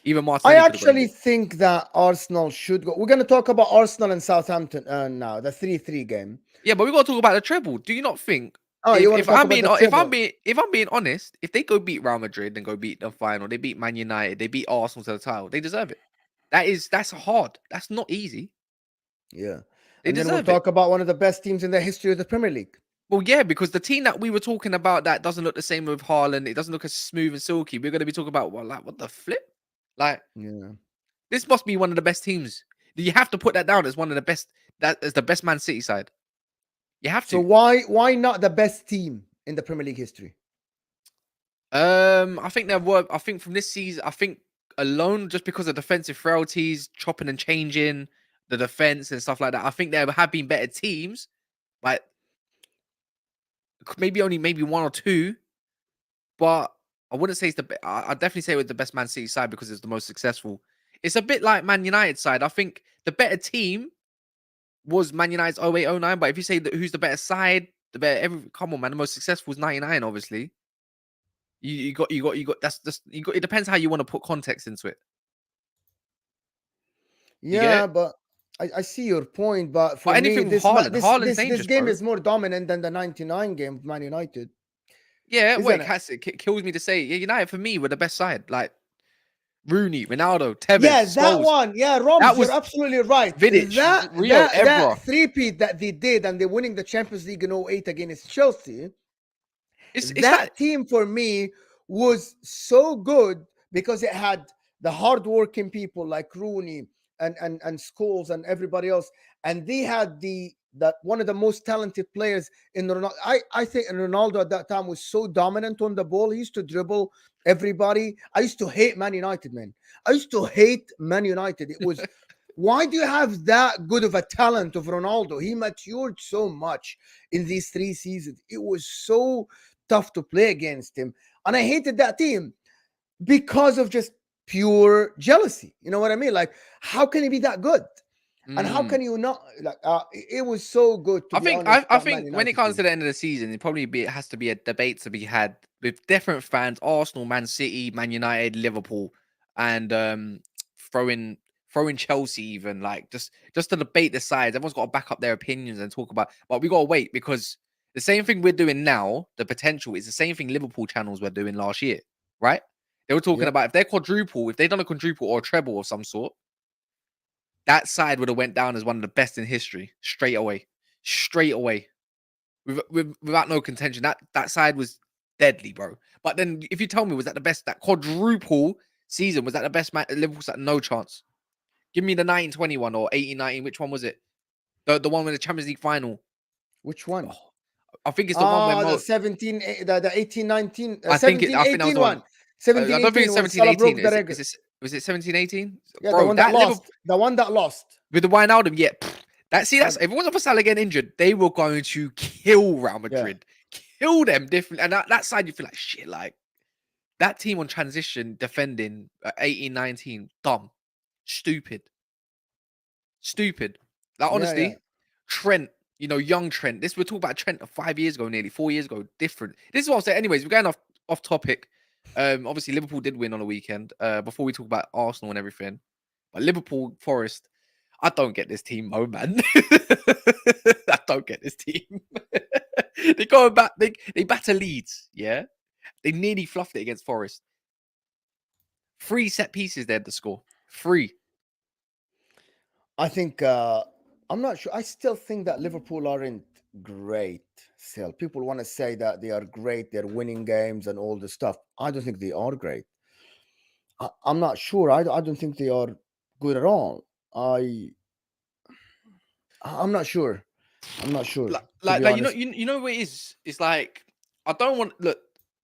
Even I Martinelli could have got actually injured. think that Arsenal should go. We're going to talk about Arsenal and Southampton now, the 3-3 game. Yeah, but we got to talk about the treble. Do you not think Oh, you want to talk about the treble? if I'm being honest, if they go beat Real Madrid and go beat the final, they beat Man United, they beat Arsenal to the title, they deserve it. That's hard. That's not easy. Yeah. They And then we'll deserve it. talk about one of the best teams in the history of the Premier League. Well, yeah, because the team that we were talking about that doesn't look the same with Haaland, it doesn't look as smooth and silky. We're going to be talking about what the flip? Like, Yeah. this must be one of the best teams. You have to put that down as one of the best. That is the best Man City side. You have So to. why not the best team in the Premier League history? I think there were. I think from this season, I think alone just because of defensive frailties, chopping and changing the defense and stuff like that. I think there have been better teams, but maybe one or two. But I wouldn't say it's the. I definitely say it was the best Man City side because it's the most successful. It's a bit like Man United side. I think the better team was Man United's 08-09. But if you say that who's the better side, the better. Come on, man. The most successful is 99, obviously. You got that's just you got. It depends how you want to put context into it. You get Yeah, it? but I see your point. But But for me, anything with Haaland, Haaland's this dangerous, game bro. is more dominant than the 99 game of Man United, Yeah, isn't wait, it? it kills me to say, yeah, United for me were the best side. Like Rooney, Ronaldo, Tevez, Yeah, that Scholes. one. Yeah, That Roms, you're was absolutely right. Vidic, Rio, That Evra. three-peat that they did, and they're winning the Champions League in '08 against Chelsea. It's that. That team for me was so good because it had the hardworking people like Rooney and Scholes and everybody else, and they had that one of the most talented players in Ronaldo. I think Ronaldo at that time was so dominant on the ball. He used to dribble everybody. I used to hate Man United, man. I used to hate Man United. It was why do you have that good of a talent of Ronaldo? He matured so much in these 3 seasons. It was so tough to play against him. And I hated that team because of just pure jealousy. You know what I mean? Like, how can he be that good? And how can you not? Like, it was so good to I be think honest. I That Man think when it United comes team. to the end of the season, it has to be a debate to be had with different fans: Arsenal, Man City, Man United, Liverpool, and throwing throwing Chelsea even like just to debate the sides. Everyone's got to back up their opinions and talk about. But we got to wait because the same thing we're doing now, the potential is the same thing Liverpool channels were doing last year, right? They were talking Yeah. about if they've done a quadruple or a treble of some sort, that side would have went down as one of the best in history straight away, without no contention. That side was deadly, bro. But then, if you tell me, was that the best? That quadruple season was that the best? Liverpool had no chance. Give me the 1921 or 18-19. Which one was it? The one with the Champions League final. Which one? Oh, I think it's the one where The 17, the 18, 19, I think that was 17, the one. 18 one. 17, I don't think 18 it's when 17 Salah 18. broke the record. Was it 17 18? Yeah, the Bro, one that that Liverpool lost. The one that lost. with the Wijnaldum, yeah. That's Uh, if it wasn't for Salah getting injured, they were going to kill Real yeah. Madrid, kill them different. And that side, you feel like shit. Like that team on transition defending 18 19, dumb, stupid. Like Yeah, yeah. honestly, Trent, young Trent. We're talking about Trent 5 years ago, nearly 4 years ago. Different. This is what I'm saying. Anyways, we're going off topic. Obviously Liverpool did win on the weekend. Before we talk about Arsenal and everything, but Liverpool, Forest, I don't get this team, Mo, man. I don't get this team. They go back. They batter Leeds. Yeah, they nearly fluffed it against Forest. 3 set pieces they had to score. 3. I think I'm not sure. I still think that Liverpool aren't great. Still, people want to say that they are great. They're winning games and all this stuff. I don't think they are great. I'm not sure. I don't think they are good at all. I'm not sure. I'm not sure, to be Like honest. you know what it is? It's like I don't want look.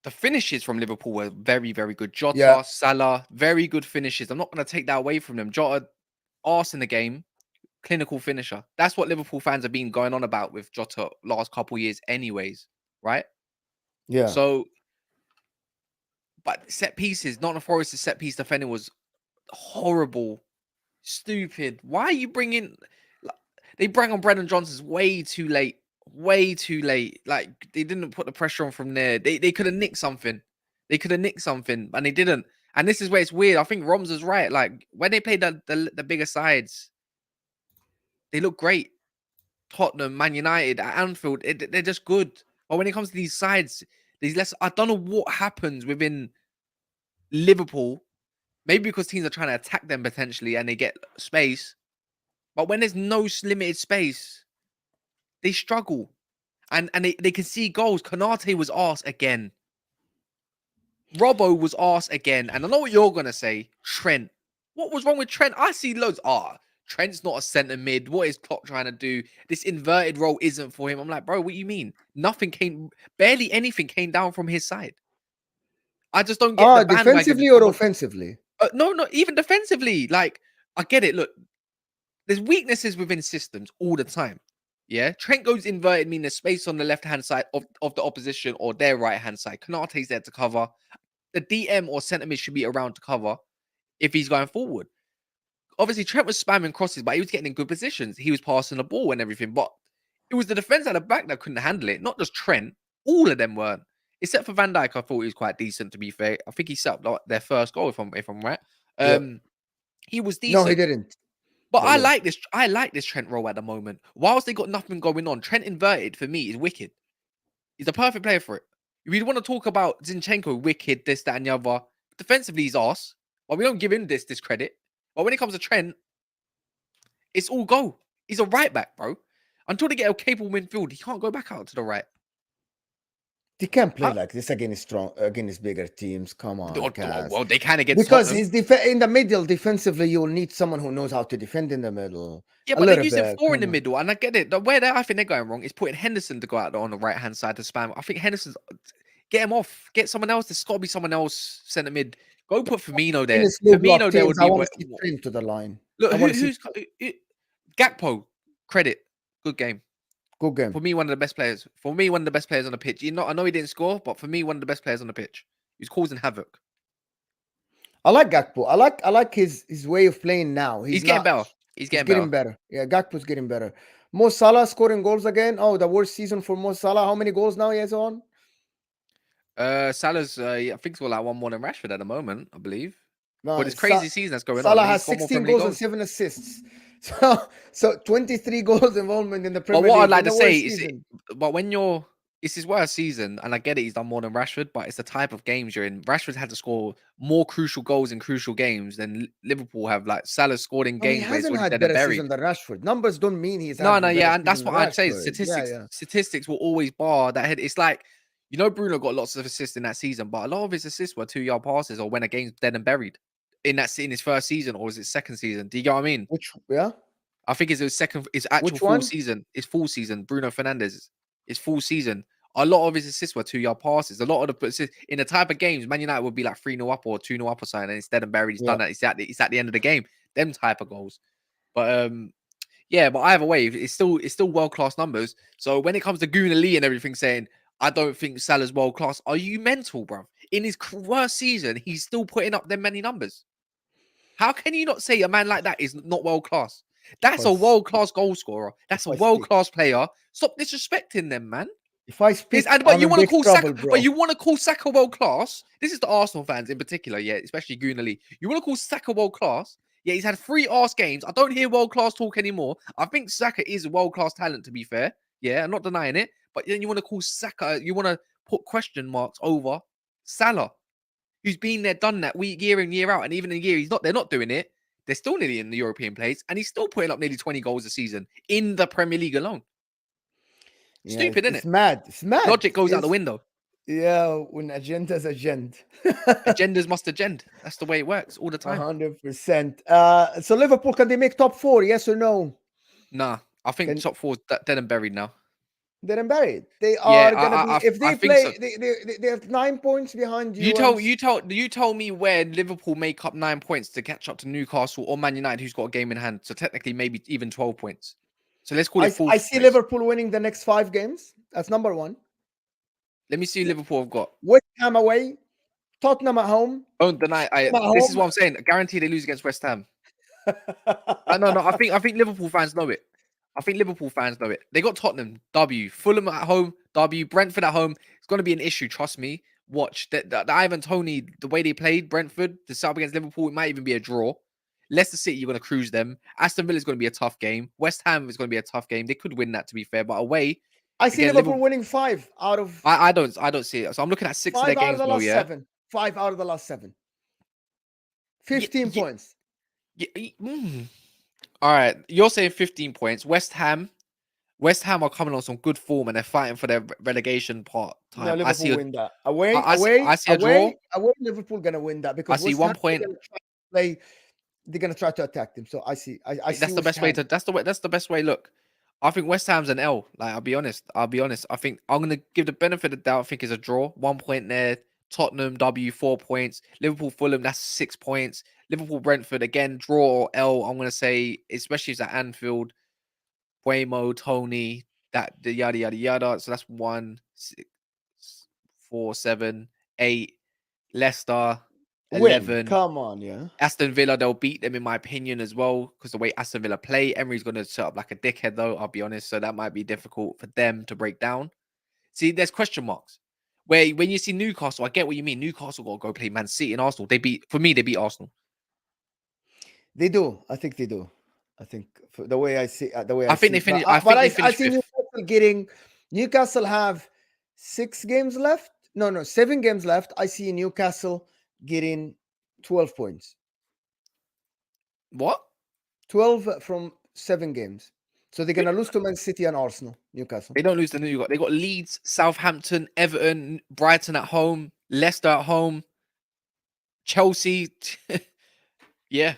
The finishes from Liverpool were very, very good. Yeah, Jota, Salah, very good finishes. I'm not going to take that away from them. Jota, arse in the game, clinical finisher. That's what Liverpool fans have been going on about with Jota last couple years, anyways, right? yeah. So, but set pieces, Nottingham Forest's set piece defending was horrible, stupid. Why are you bringing? like, They bring on Brendan Johnson's way too late, way too late. Like they didn't put the pressure on from there. They could have nicked something. They could have nicked something, and they didn't. And this is where it's weird. I think Roms is right. Like when they played the bigger sides, they look great. Tottenham, Man United, at Anfield, they're just good. But when it comes to these sides, these less. I don't know what happens within Liverpool. Maybe because teams are trying to attack them potentially, and they get space. But when there's no limited space, they struggle. And they can see goals. Konate was arse again. Robbo was arse again. And I know what you're going to say. Trent. What was wrong with Trent? I see loads. Trent's not a centre mid. What is Klopp trying to do? This inverted role isn't for him. I'm like, bro, what you mean? Barely anything came down from his side. I just don't get the bandwagon. Defensively or offensively? No, not even defensively. Like, I get it. Look, there's weaknesses within systems all the time. Yeah, Trent goes inverted, meaning there's space on the left hand side of the opposition or their right hand side. Konate's there to cover. The DM or centre mid should be around to cover if he's going forward. Obviously, Trent was spamming crosses, but he was getting in good positions. He was passing the ball and everything, but it was the defense at the back that couldn't handle it. Not just Trent. All of them weren't. Except for Van Dijk, I thought he was quite decent. To be fair, I think he set up like, their first goal. If I'm right, Yeah. he was No, he decent. didn't. But But I yeah. like this. I like this Trent role at the moment. Whilst they got nothing going on, Trent inverted for me is wicked. He's a perfect player for it. We want to talk about Zinchenko, wicked, this, that, and the other. Defensively, he's arse. But we don't give him this credit. But when it comes to Trent, it's all go. He's a right back, bro. Until they get a capable midfield, he can't go back out to the right. They can't play How- like this against bigger teams. Come on, Kaz. Well, they can against Because Tottenham. in the middle defensively, you'll need someone who knows how to defend in the middle. Yeah, A but they're little using bit. 4 in the Come on. middle, and I get it. Where I think they're going wrong is putting Henderson to go out on the right hand side to spam. I think Henderson's get him off. Get someone else. There's got to be someone else centre mid. Go put Firmino In there. the slow block Firmino there teams, would I be. want to see Trent to the line. Look, I want to see Gakpo? Credit, good game. good game. For me, one of the best players. For me, one of the best players on the pitch. I know he didn't score, but for me, one of the best players on the pitch. He's causing havoc. I like Gakpo. I like his way of playing now. He's getting better. He's getting better. Yeah, Gakpo's getting better. Mo Salah scoring goals again. Oh, the worst season for Mo Salah. How many goals now he has on? Salah's, I think he's got like one more than Rashford at the moment, I believe. No, But it's crazy season that's going Salah on. has He's got more 16 Premier League goals and 7 assists. So 23 goals involvement in the Premier But what League. I'd like in to the say worst is, season. but when it's his worst season, and I get it, he's done more than Rashford, but it's the type of games you're in. Rashford's had to score more crucial goals in crucial games than Liverpool have. Like Salah scored in No, he games where it's hasn't already had dead and better buried. season than Rashford. Numbers don't mean he's No, had no, a better yeah, and that's season what than I'd say. Rashford. Statistics will always bar that head. It's like, Bruno got lots of assists in that season, but a lot of his assists were 2-yard passes or when a game's dead and buried in his first season or was it second season? Do you get what I mean? Yeah? I think it's his second, his actual Which full one? season. His full season. Bruno Fernandes, his full season. A lot of his assists were 2-yard passes. A lot of the assists in the type of games, Man United would be like 3-0 up or 2-0 up or something, and instead of buried, he's Yeah. done that. It's at the end of the game. Them type of goals. But yeah, but either way, it's still world class numbers. So when it comes to Guna Lee and everything saying, I don't think Salah's world class, are you mental, bro? In his worst season, he's still putting up them many numbers. How can you not say a man like that is not world class? That's a world class goal scorer. That's a world class player. Stop disrespecting them, man. If I speak, But I'm you in want to big call trouble, Saka, but bro. you want to call Saka world class. This is the Arsenal fans in particular, yeah, especially Goonally. You want to call Saka world class? Yeah, he's had 3 arse games. I don't hear world class talk anymore. I think Saka is a world class talent, to be fair. Yeah, I'm not denying it. But then you want to call Saka, you want to put question marks over Salah, who's been there, done that week, year in, year out. And even in a year they're not doing it. They're still nearly in the European place, and he's still putting up nearly 20 goals a season in the Premier League alone. Yeah, Stupid, isn't it's it? mad. It's mad. Logic goes out the It's window. yeah, when agenda's agenda. Agendas must agenda. That's the way it works all the time. 100%. So Liverpool, can they make top 4? Yes or no? Nah, I think Can top 4's dead and buried now. they're buried. They Yeah, are gonna be if I they think so. play. They have 9 points behind You you. told me where Liverpool make up 9 points to catch up to Newcastle or Man United, who's got a game in hand. So technically, maybe even 12 points. So let's call it I fourth see place. Liverpool winning the next 5 games. That's number one. Let me see who Liverpool have got. West Ham away, Tottenham at home. Don't deny. At This is home. what I'm saying. Guarantee they lose against West Ham. No. I think Liverpool fans know it. I think Liverpool fans know it. They got Tottenham, W. Fulham at home, W. Brentford at home. It's going to be an issue. Trust me. Watch the Ivan Toney, the way they played Brentford, the sub against Liverpool, it might even be a draw. Leicester City, you're going to cruise them. Aston Villa is going to be a tough game. West Ham is going to be a tough game. They could win that, to be fair, but away I see again, Liverpool Liverpool. winning 5 out of I don't see it. So I'm looking at 6 of their 5 out of games, the Mo. last Yeah, 7. 5 out of the last 7. yeah, 15 yeah, points. yeah. All right, you're saying 15 points. West Ham are coming on some good form and they're fighting for their relegation part No, time. Liverpool win that. Away, I see a draw. Liverpool gonna win that I because see West Ham 1 point. they're gonna try to attack them. So I see That's the West best way Ham. to. That's the best way. Look, I think West Ham's an L. Like I'll be honest. I think I'm gonna give the benefit of the doubt. I think it's a draw. 1 point there. Tottenham W 4 points. Liverpool Fulham that's 6 points. Liverpool Brentford again draw or L. I'm gonna say especially if it's at Anfield. Buemo, Tony, that the yada yada yada. So that's 1, 6, 4, 7, 8. Leicester, Win. 11. Come on, yeah. Aston Villa, they'll beat them in my opinion as well because the way Aston Villa play, Emery's going to set up like a dickhead though. I'll be honest, so that might be difficult for them to break down. See, there's question marks. Where when you see Newcastle, I get what you mean. Newcastle got to go play Man City and Arsenal. They beat Arsenal. They do. I think they do. I think the way I see I think they it. finished. But They I finished see fifth. Newcastle have 6 games left. No, 7 games left. I see Newcastle getting 12 points. What? 12 from 7 games. So they're gonna lose to Man City and Arsenal. Newcastle. They don't lose to Newcastle. They got Leeds, Southampton, Everton, Brighton at home, Leicester at home, Chelsea. Yeah.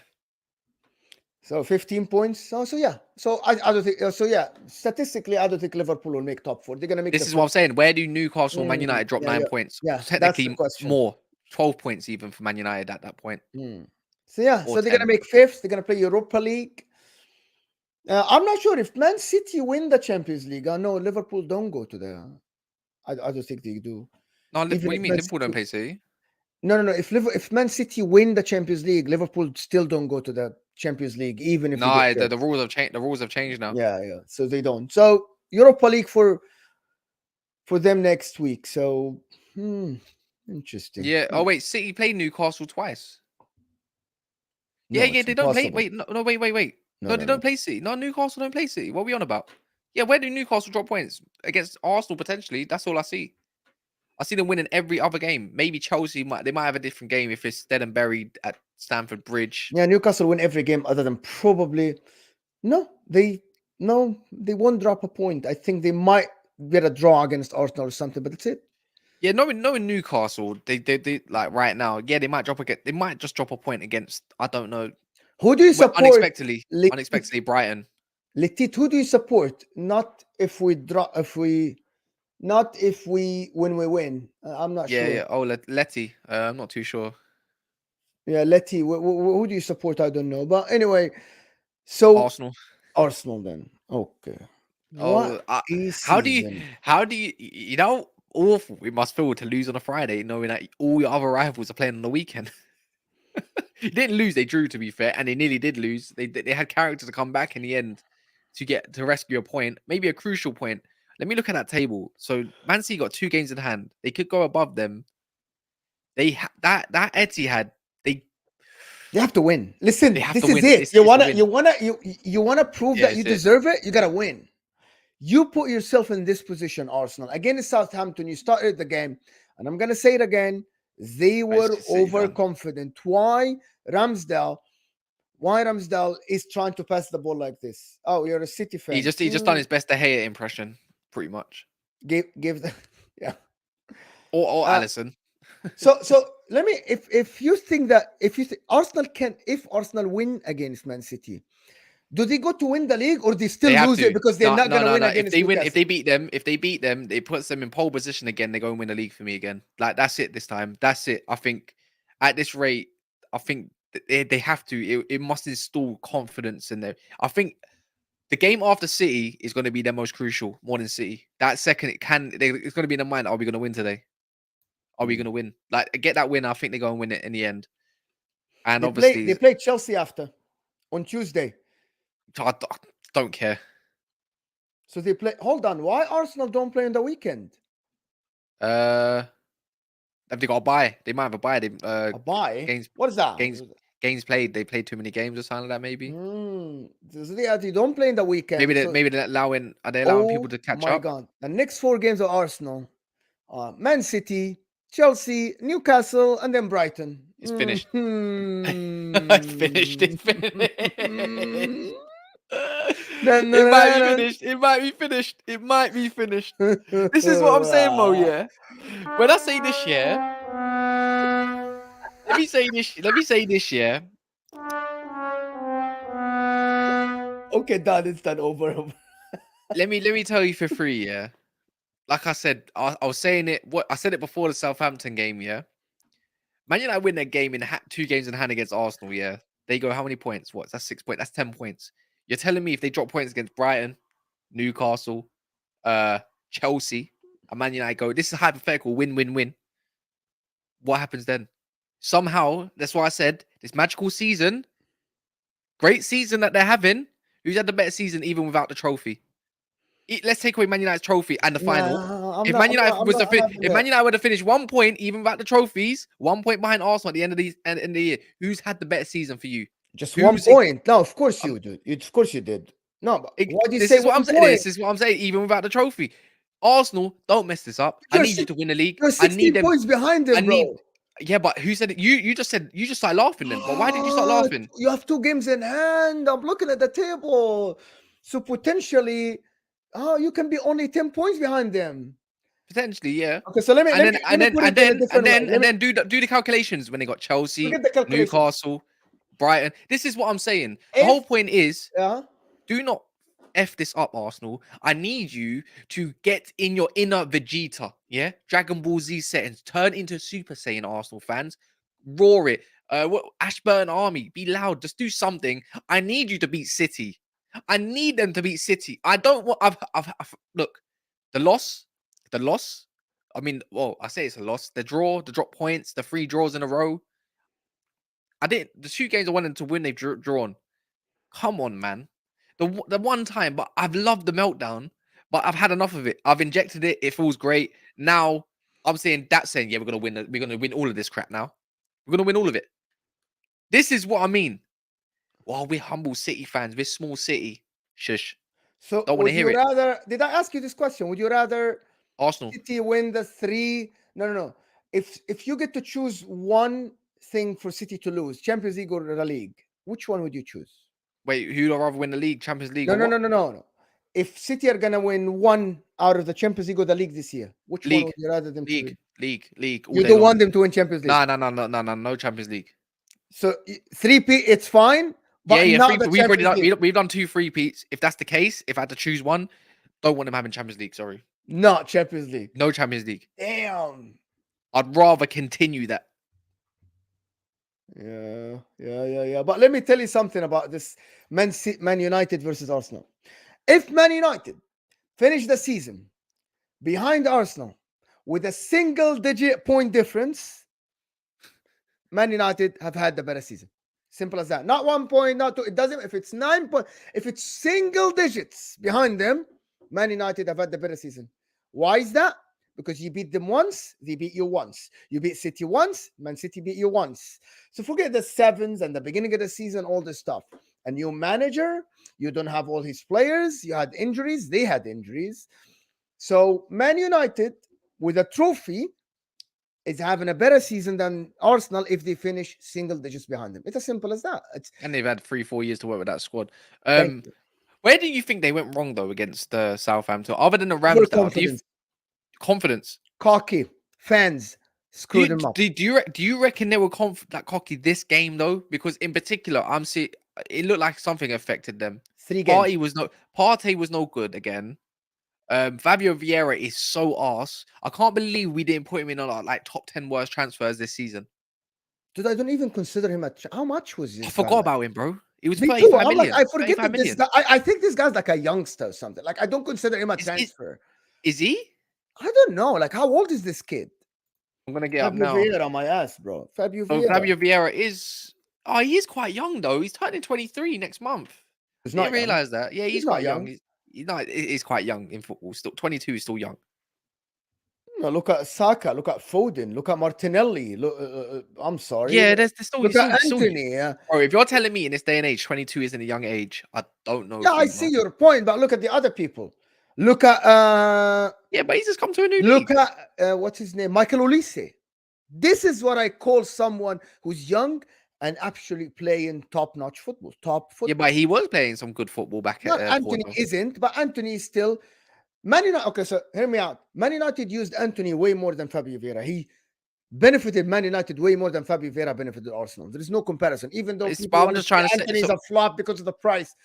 So 15 points. So yeah. So I don't think. So yeah. Statistically, I don't think Liverpool will make top 4. They're gonna make. This is what I'm saying. Where do Newcastle and Man Mm, United drop 9 points? yeah. That's the Technically question. more. 12 points even for Man United at that point. So yeah. Or So they're 10. gonna make 5th. They're gonna play Europa League. I'm not sure if Man City win the Champions League. I know Liverpool don't go to the. I don't think they do. No, what do Even you if mean? Man Liverpool don't City- play City. No. If Man City win the Champions League, Liverpool still don't go to the Champions League, even if they No, get the rules have changed. The rules have changed now. Yeah. So they don't. So Europa League for them next week. So interesting. Yeah. Oh wait, City played Newcastle twice. No, Yeah. it's They don't play. impossible. Wait. No. Wait. No, they don't play City. No, Newcastle don't play City. What are we on about? Yeah. Where do Newcastle drop points against Arsenal potentially? That's all I see. I see them winning every other game. Maybe Chelsea might have a different game if it's dead and buried at Stamford Bridge. Yeah, Newcastle win every game other than probably they won't drop a point. I think they might get a draw against Arsenal or something, but that's it. Yeah, knowing Newcastle, they like right now. Yeah, they might just drop a point against. I don't know. Who do you support? Unexpectedly, Brighton. Letit, who do you support? Not if we drop. Not if we when we win. I'm not sure. Yeah. Oh, Letty. I'm not too sure. Yeah, Letty. Who do you support? I don't know. But anyway, so Arsenal then. Okay. Oh, how do you know awful it must feel to lose on a Friday knowing that all your other rivals are playing on the weekend? You didn't lose, they drew to be fair, and they nearly did lose. They had character to come back in the end to rescue a point, maybe a crucial point. let me look at that table. So Man City got 2 games in hand. They could go above them. That Etihad, they They have to win. Listen, have to this is win. it. It's a win. You wanna prove Yeah, that you it's it. deserve it. You gotta win. You put yourself in this position, Arsenal. Against Southampton, you started the game, and I'm gonna say it again. They It's were just City fan. overconfident. Why Ramsdale is trying to pass the ball like this? Oh, you're a City fan. He just done his best De Gea impression, pretty much. Give the yeah. Or Allison. So let me if you think that if Arsenal win against Man City, do they go to win the league or they still They have lose it to. because they're not gonna win No. against If Newcastle? they beat them, it puts them in pole position again. They go and win the league for me again. Like that's it this time. That's it. I think at this rate, I think they have to. It must install confidence in there. I think the game after City is going to be their most crucial, more than City. That second, it's going to be in the mind. Are we going to win today? Are we going to win? Like get that win. I think they go and win it in the end. And obviously, They play Chelsea after on Tuesday. I don't care. So they play. Hold on, why Arsenal don't play on the weekend? Have they got a bye? They might have a bye. A bye? Games. What is that? Games played. They played too many games or something like that. Maybe. So they don't play in the weekend. Maybe they're allowing. Are they allowing people to catch up? My God! The next 4 games of Arsenal: Man City, Chelsea, Newcastle, and then Brighton. It's finished. It's finished. It's finished. It might be finished. It might be finished. It might be finished. This is what I'm saying, Mo. Yeah. When I say this, yeah. Let me say this, yeah. Okay, done. It's done. Over. Let me tell you for free, yeah. Like I said, I was saying it. I said it before the Southampton game, yeah. Man United win their game in 2 games in hand against Arsenal, yeah. They go how many points? What? That's 6 points. That's 10 points. You're telling me if they drop points against Brighton, Newcastle, Chelsea, and Man United go, this is hypothetical, win. What happens then? Somehow, that's why I said this magical season, great season that they're having. Who's had the better season even without the trophy? Let's take away Man United's trophy and the final. If Man United were to finish 1 point, even without the trophies, 1 point behind Arsenal at the end of the year, who's had the better season for you? Just 1 point. No, of course you did. Of course you did. No, but why do you say 1 point? This is what I'm saying. Even without the trophy, Arsenal, don't mess this up. I need you to win the league. You're 16 points behind them, bro. Yeah, but who said it? You just started laughing then. But why did you start laughing? You have 2 games in hand. I'm looking at the table. So potentially, you can be only 10 points behind them. Potentially, yeah. Okay, so let me do the calculations when they got Chelsea, Newcastle, Brighton. This is what I'm saying. The whole point is, do not F this up, Arsenal. I need you to get in your inner Vegeta, yeah? Dragon Ball Z settings. Turn into Super Saiyan, Arsenal fans. Roar it. Ashburn Army. Be loud. Just do something. I need you to beat City. I need them to beat City. I don't want... Look, the loss. I mean, well, I say it's a loss. The draw, the drop points, the 3 draws in a row. The 2 games I wanted to win, they've drawn. Come on, man. The one time, but I've loved the meltdown, but I've had enough of it. I've injected it. It feels great. Now I'm saying yeah, we're gonna win. We're gonna win all of this crap now. We're gonna win all of it. This is what I mean. Well, we're humble City fans. We're small City. Shush. So don't want to hear it. Did I ask you this question? Would you rather Arsenal City win the 3? No. If you get to choose one thing for City to lose, Champions League or the league, which one would you choose? Wait, who'd rather win the league, Champions League? No. If City are gonna win one out of the Champions League or the league this year, which one would you rather them to win? League. You don't want them to win Champions League? No Champions League. So 3-peat, it's fine. But we've done 2 3-peats. If that's the case, if I had to choose one, don't want them having Champions League. Sorry. Not Champions League. No Champions League. Damn. I'd rather continue that. Yeah. But let me tell you something about this Man United versus Arsenal. If Man United finish the season behind Arsenal with a single-digit point difference, Man United have had the better season. Simple as that. Not 1 point, not 2. It doesn't. If it's 9 points, if it's single digits behind them, Man United have had the better season. Why is that? Because you beat them once, they beat you once. You beat City once, Man City beat you once. So forget the sevens and the beginning of the season, all this stuff. A new manager, you don't have all his players, you had injuries, they had injuries. So Man United with a trophy is having a better season than Arsenal if they finish single digits behind them. It's as simple as that. And they've had 3-4 years to work with that squad. Thank you. Where do you think they went wrong though against Southampton? Other than the Overconfidence, confidence? cocky fans screwed them up. Do you reckon they were cocky this game though? Because in particular, it looked like something affected them. 3 games. Partey was no good again. Fabio Vieira is so arse. I can't believe we didn't put him in on our like top 10 worst transfers this season. Dude, I don't even consider him how much was this? I forgot about him, bro. It was Me 35 too. I'm million. like, I forget that 35 this million. guy. I think this guy's like a youngster or something. Like, I don't consider him a transfer. Is he? I don't know. Like, how old is this kid? I'm gonna get up Fabio now. Vieira on my ass, bro. Fabio So Vieira. Fabio Vieira is. Oh, he is quite young though. He's turning 23 next month. He's I not didn't young. realize that. Yeah, he's not quite young. young. He's quite young in football. Still 22 is still young. No, look at Saka. Look at Foden. Look at Martinelli. Look, I'm sorry. Yeah, there's still. Look at still, Anthony. Bro, if you're telling me in this day and age, 22 isn't a young age, I don't know. Yeah, I see your point, but look at the other people. Look at yeah, but he's just come to a new look league. at what's his name? Michael Olise. This is what I call someone who's young and actually playing top-notch football. Top football. Yeah, but he was playing some good football back at Anthony Porto. isn't, but Anthony is still Man United. Okay, so hear me out. Man United used Anthony way more than Fabio Vieira. He benefited Man United way more than Fabio Vieira benefited Arsenal. There is no comparison. Even though people I'm want just to trying say to Anthony's say, a flop because of the price.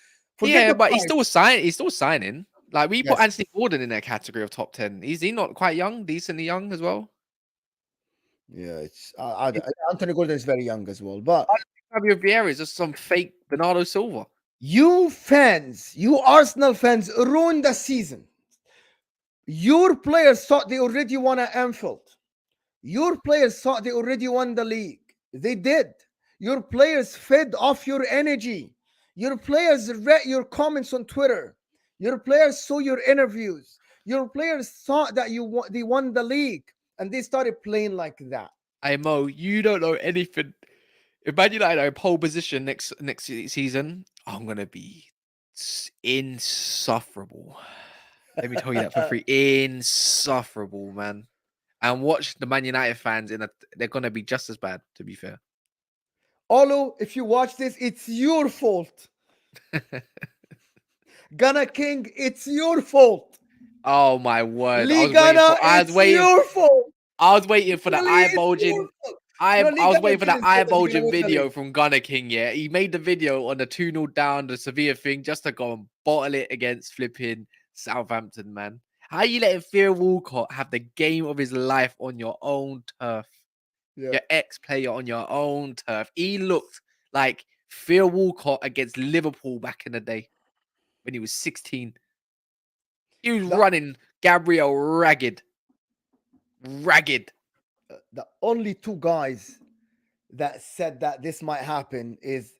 Yeah, but he's still signing. Like we put Yes. Anthony Gordon in that category of top 10. Is he not quite young, decently young as well? Yeah, it's Anthony Gordon is very young as well. But Fabio Vieira is just some fake Bernardo Silva. you fans, you Arsenal fans, ruined the season. Your players thought they already won at Anfield. Your players thought they already won the league. They did. Your players fed off your energy. Your players read your comments on Twitter. Your players saw your interviews. Your players thought that they won the league, and they started playing like that. Hey Mo, you don't know anything. If Man United are in pole position next season, I'm gonna be insufferable. Let me tell you that for free. Insufferable, man. And watch the Man United fans they're gonna be just as bad, to be fair. Olo, if you watch this, it's your fault. Ghana King, it's your fault. Oh my word! It's your fault. I was waiting for the eye bulging. I was waiting for the eye bulging video from Gunner King. Yeah, he made the video on the 2-0 down, the Sevilla thing, just to go and bottle it against flipping Southampton, man. How you letting Theo Walcott have the game of his life on your own turf? Yeah. Your ex-player on your own turf. He looked like Theo Walcott against Liverpool back in the day when he was 16. He was running Gabriel ragged. The only 2 guys that said that this might happen is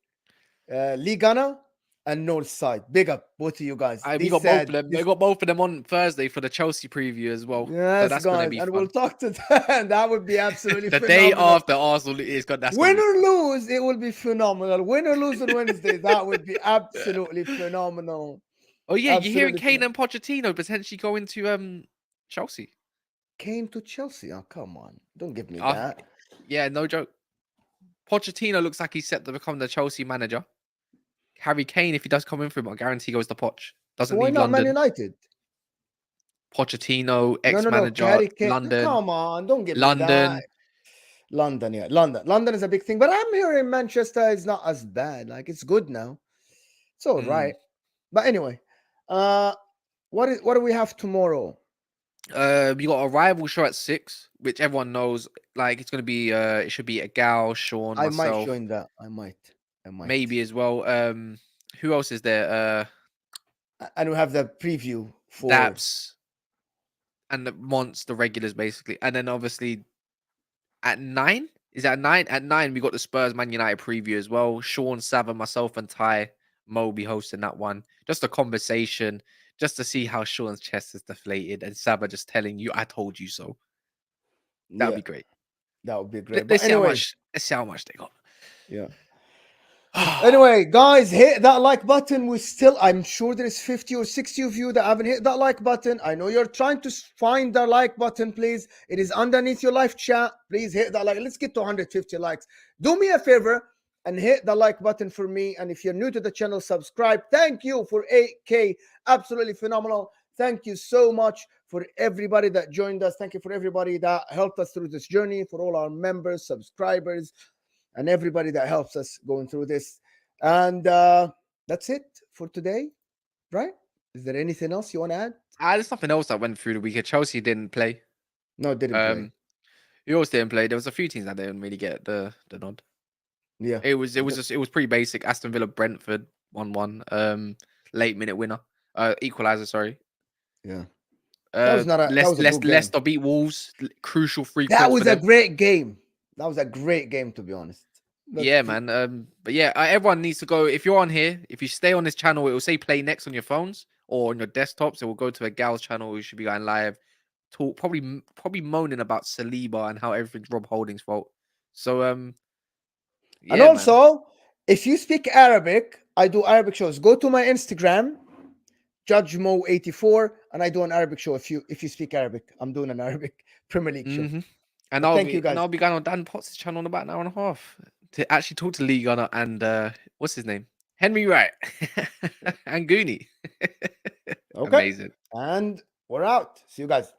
Lee Gunner and Northside. Big up, both of you guys. We got both of them. They got both of them on Thursday for the Chelsea preview as well. Yes, so that's guys, be and fun. we'll talk to them. That would be absolutely the phenomenal. day after Arsenal is got that. Win or lose, it will be phenomenal. Win or lose on Wednesday, that would be absolutely phenomenal. Oh yeah, you're hearing Kane and Pochettino potentially going to Chelsea. Kane to Chelsea? Oh, come on. Don't give me that. Yeah, no joke. Pochettino looks like he's set to become the Chelsea manager. Harry Kane, if he does come in for him, I guarantee goes to Poch. Doesn't leave London. Man United? Pochettino, ex-manager, London. Come on, don't give me that. London, yeah. London is a big thing. But I'm hearing Manchester is not as bad. Like, it's good now. It's all right. But anyway, what do we have tomorrow? You got a rival show at 6, which everyone knows. Like it's gonna be it should be a gal, Sean, myself. I might join that. I might. Maybe as well. Who else is there? And we have the preview for Daps and the regulars basically. And then obviously at 9, is that 9? At 9 we got the Spurs Man United preview as well. Sean, Sava, myself, and Ty Mo be hosting that one. Just a conversation, just to see how Sean's chest is deflated and Saba just telling you, "I told you so." That would Yeah, be great. that would be great. But Let's see how anyway, much. Let's see how much they got. yeah. Anyway, guys, hit that like button. I'm sure there's 50 or 60 of you that haven't hit that like button. I know you're trying to find the like button, please. It is underneath your live chat. Please hit that like. Let's get to 150 likes. Do me a favor and hit the like button for me. And if you're new to the channel, subscribe. Thank you for 8K. Absolutely phenomenal. Thank you so much for everybody that joined us. Thank you for everybody that helped us through this journey, for all our members, subscribers, and everybody that helps us going through this. And that's it for today, right? Is there anything else you want to add? There's something else that went through the weekend. Chelsea didn't play. No, didn't play. Yours didn't play. There was a few teams that didn't really get the nod. Yeah, It was pretty basic. Aston Villa, Brentford, 1-1. Late minute winner. Equalizer. Sorry. yeah. That was not a. That was a good game. Leicester beat Wolves. Crucial 3 That points was for a them. great game. That was a great game, to be honest. Yeah, man. But yeah, everyone needs to go. If you're on here, if you stay on this channel, it will say play next on your phones or on your desktops. It will go to a gal's channel who should be going live. Talk probably moaning about Saliba and how everything's Rob Holding's fault. So yeah, and also, if you speak Arabic, I do Arabic shows. Go to my Instagram, JudgeMo84, and I do an Arabic show. If you speak Arabic, I'm doing an Arabic Premier League show. And thank you guys. I'll be going on Dan Potts' channel in about an hour and a half to actually talk to Lee Gunner and what's his name? Henry Wright and Goonie. Okay. Amazing. And we're out. See you guys.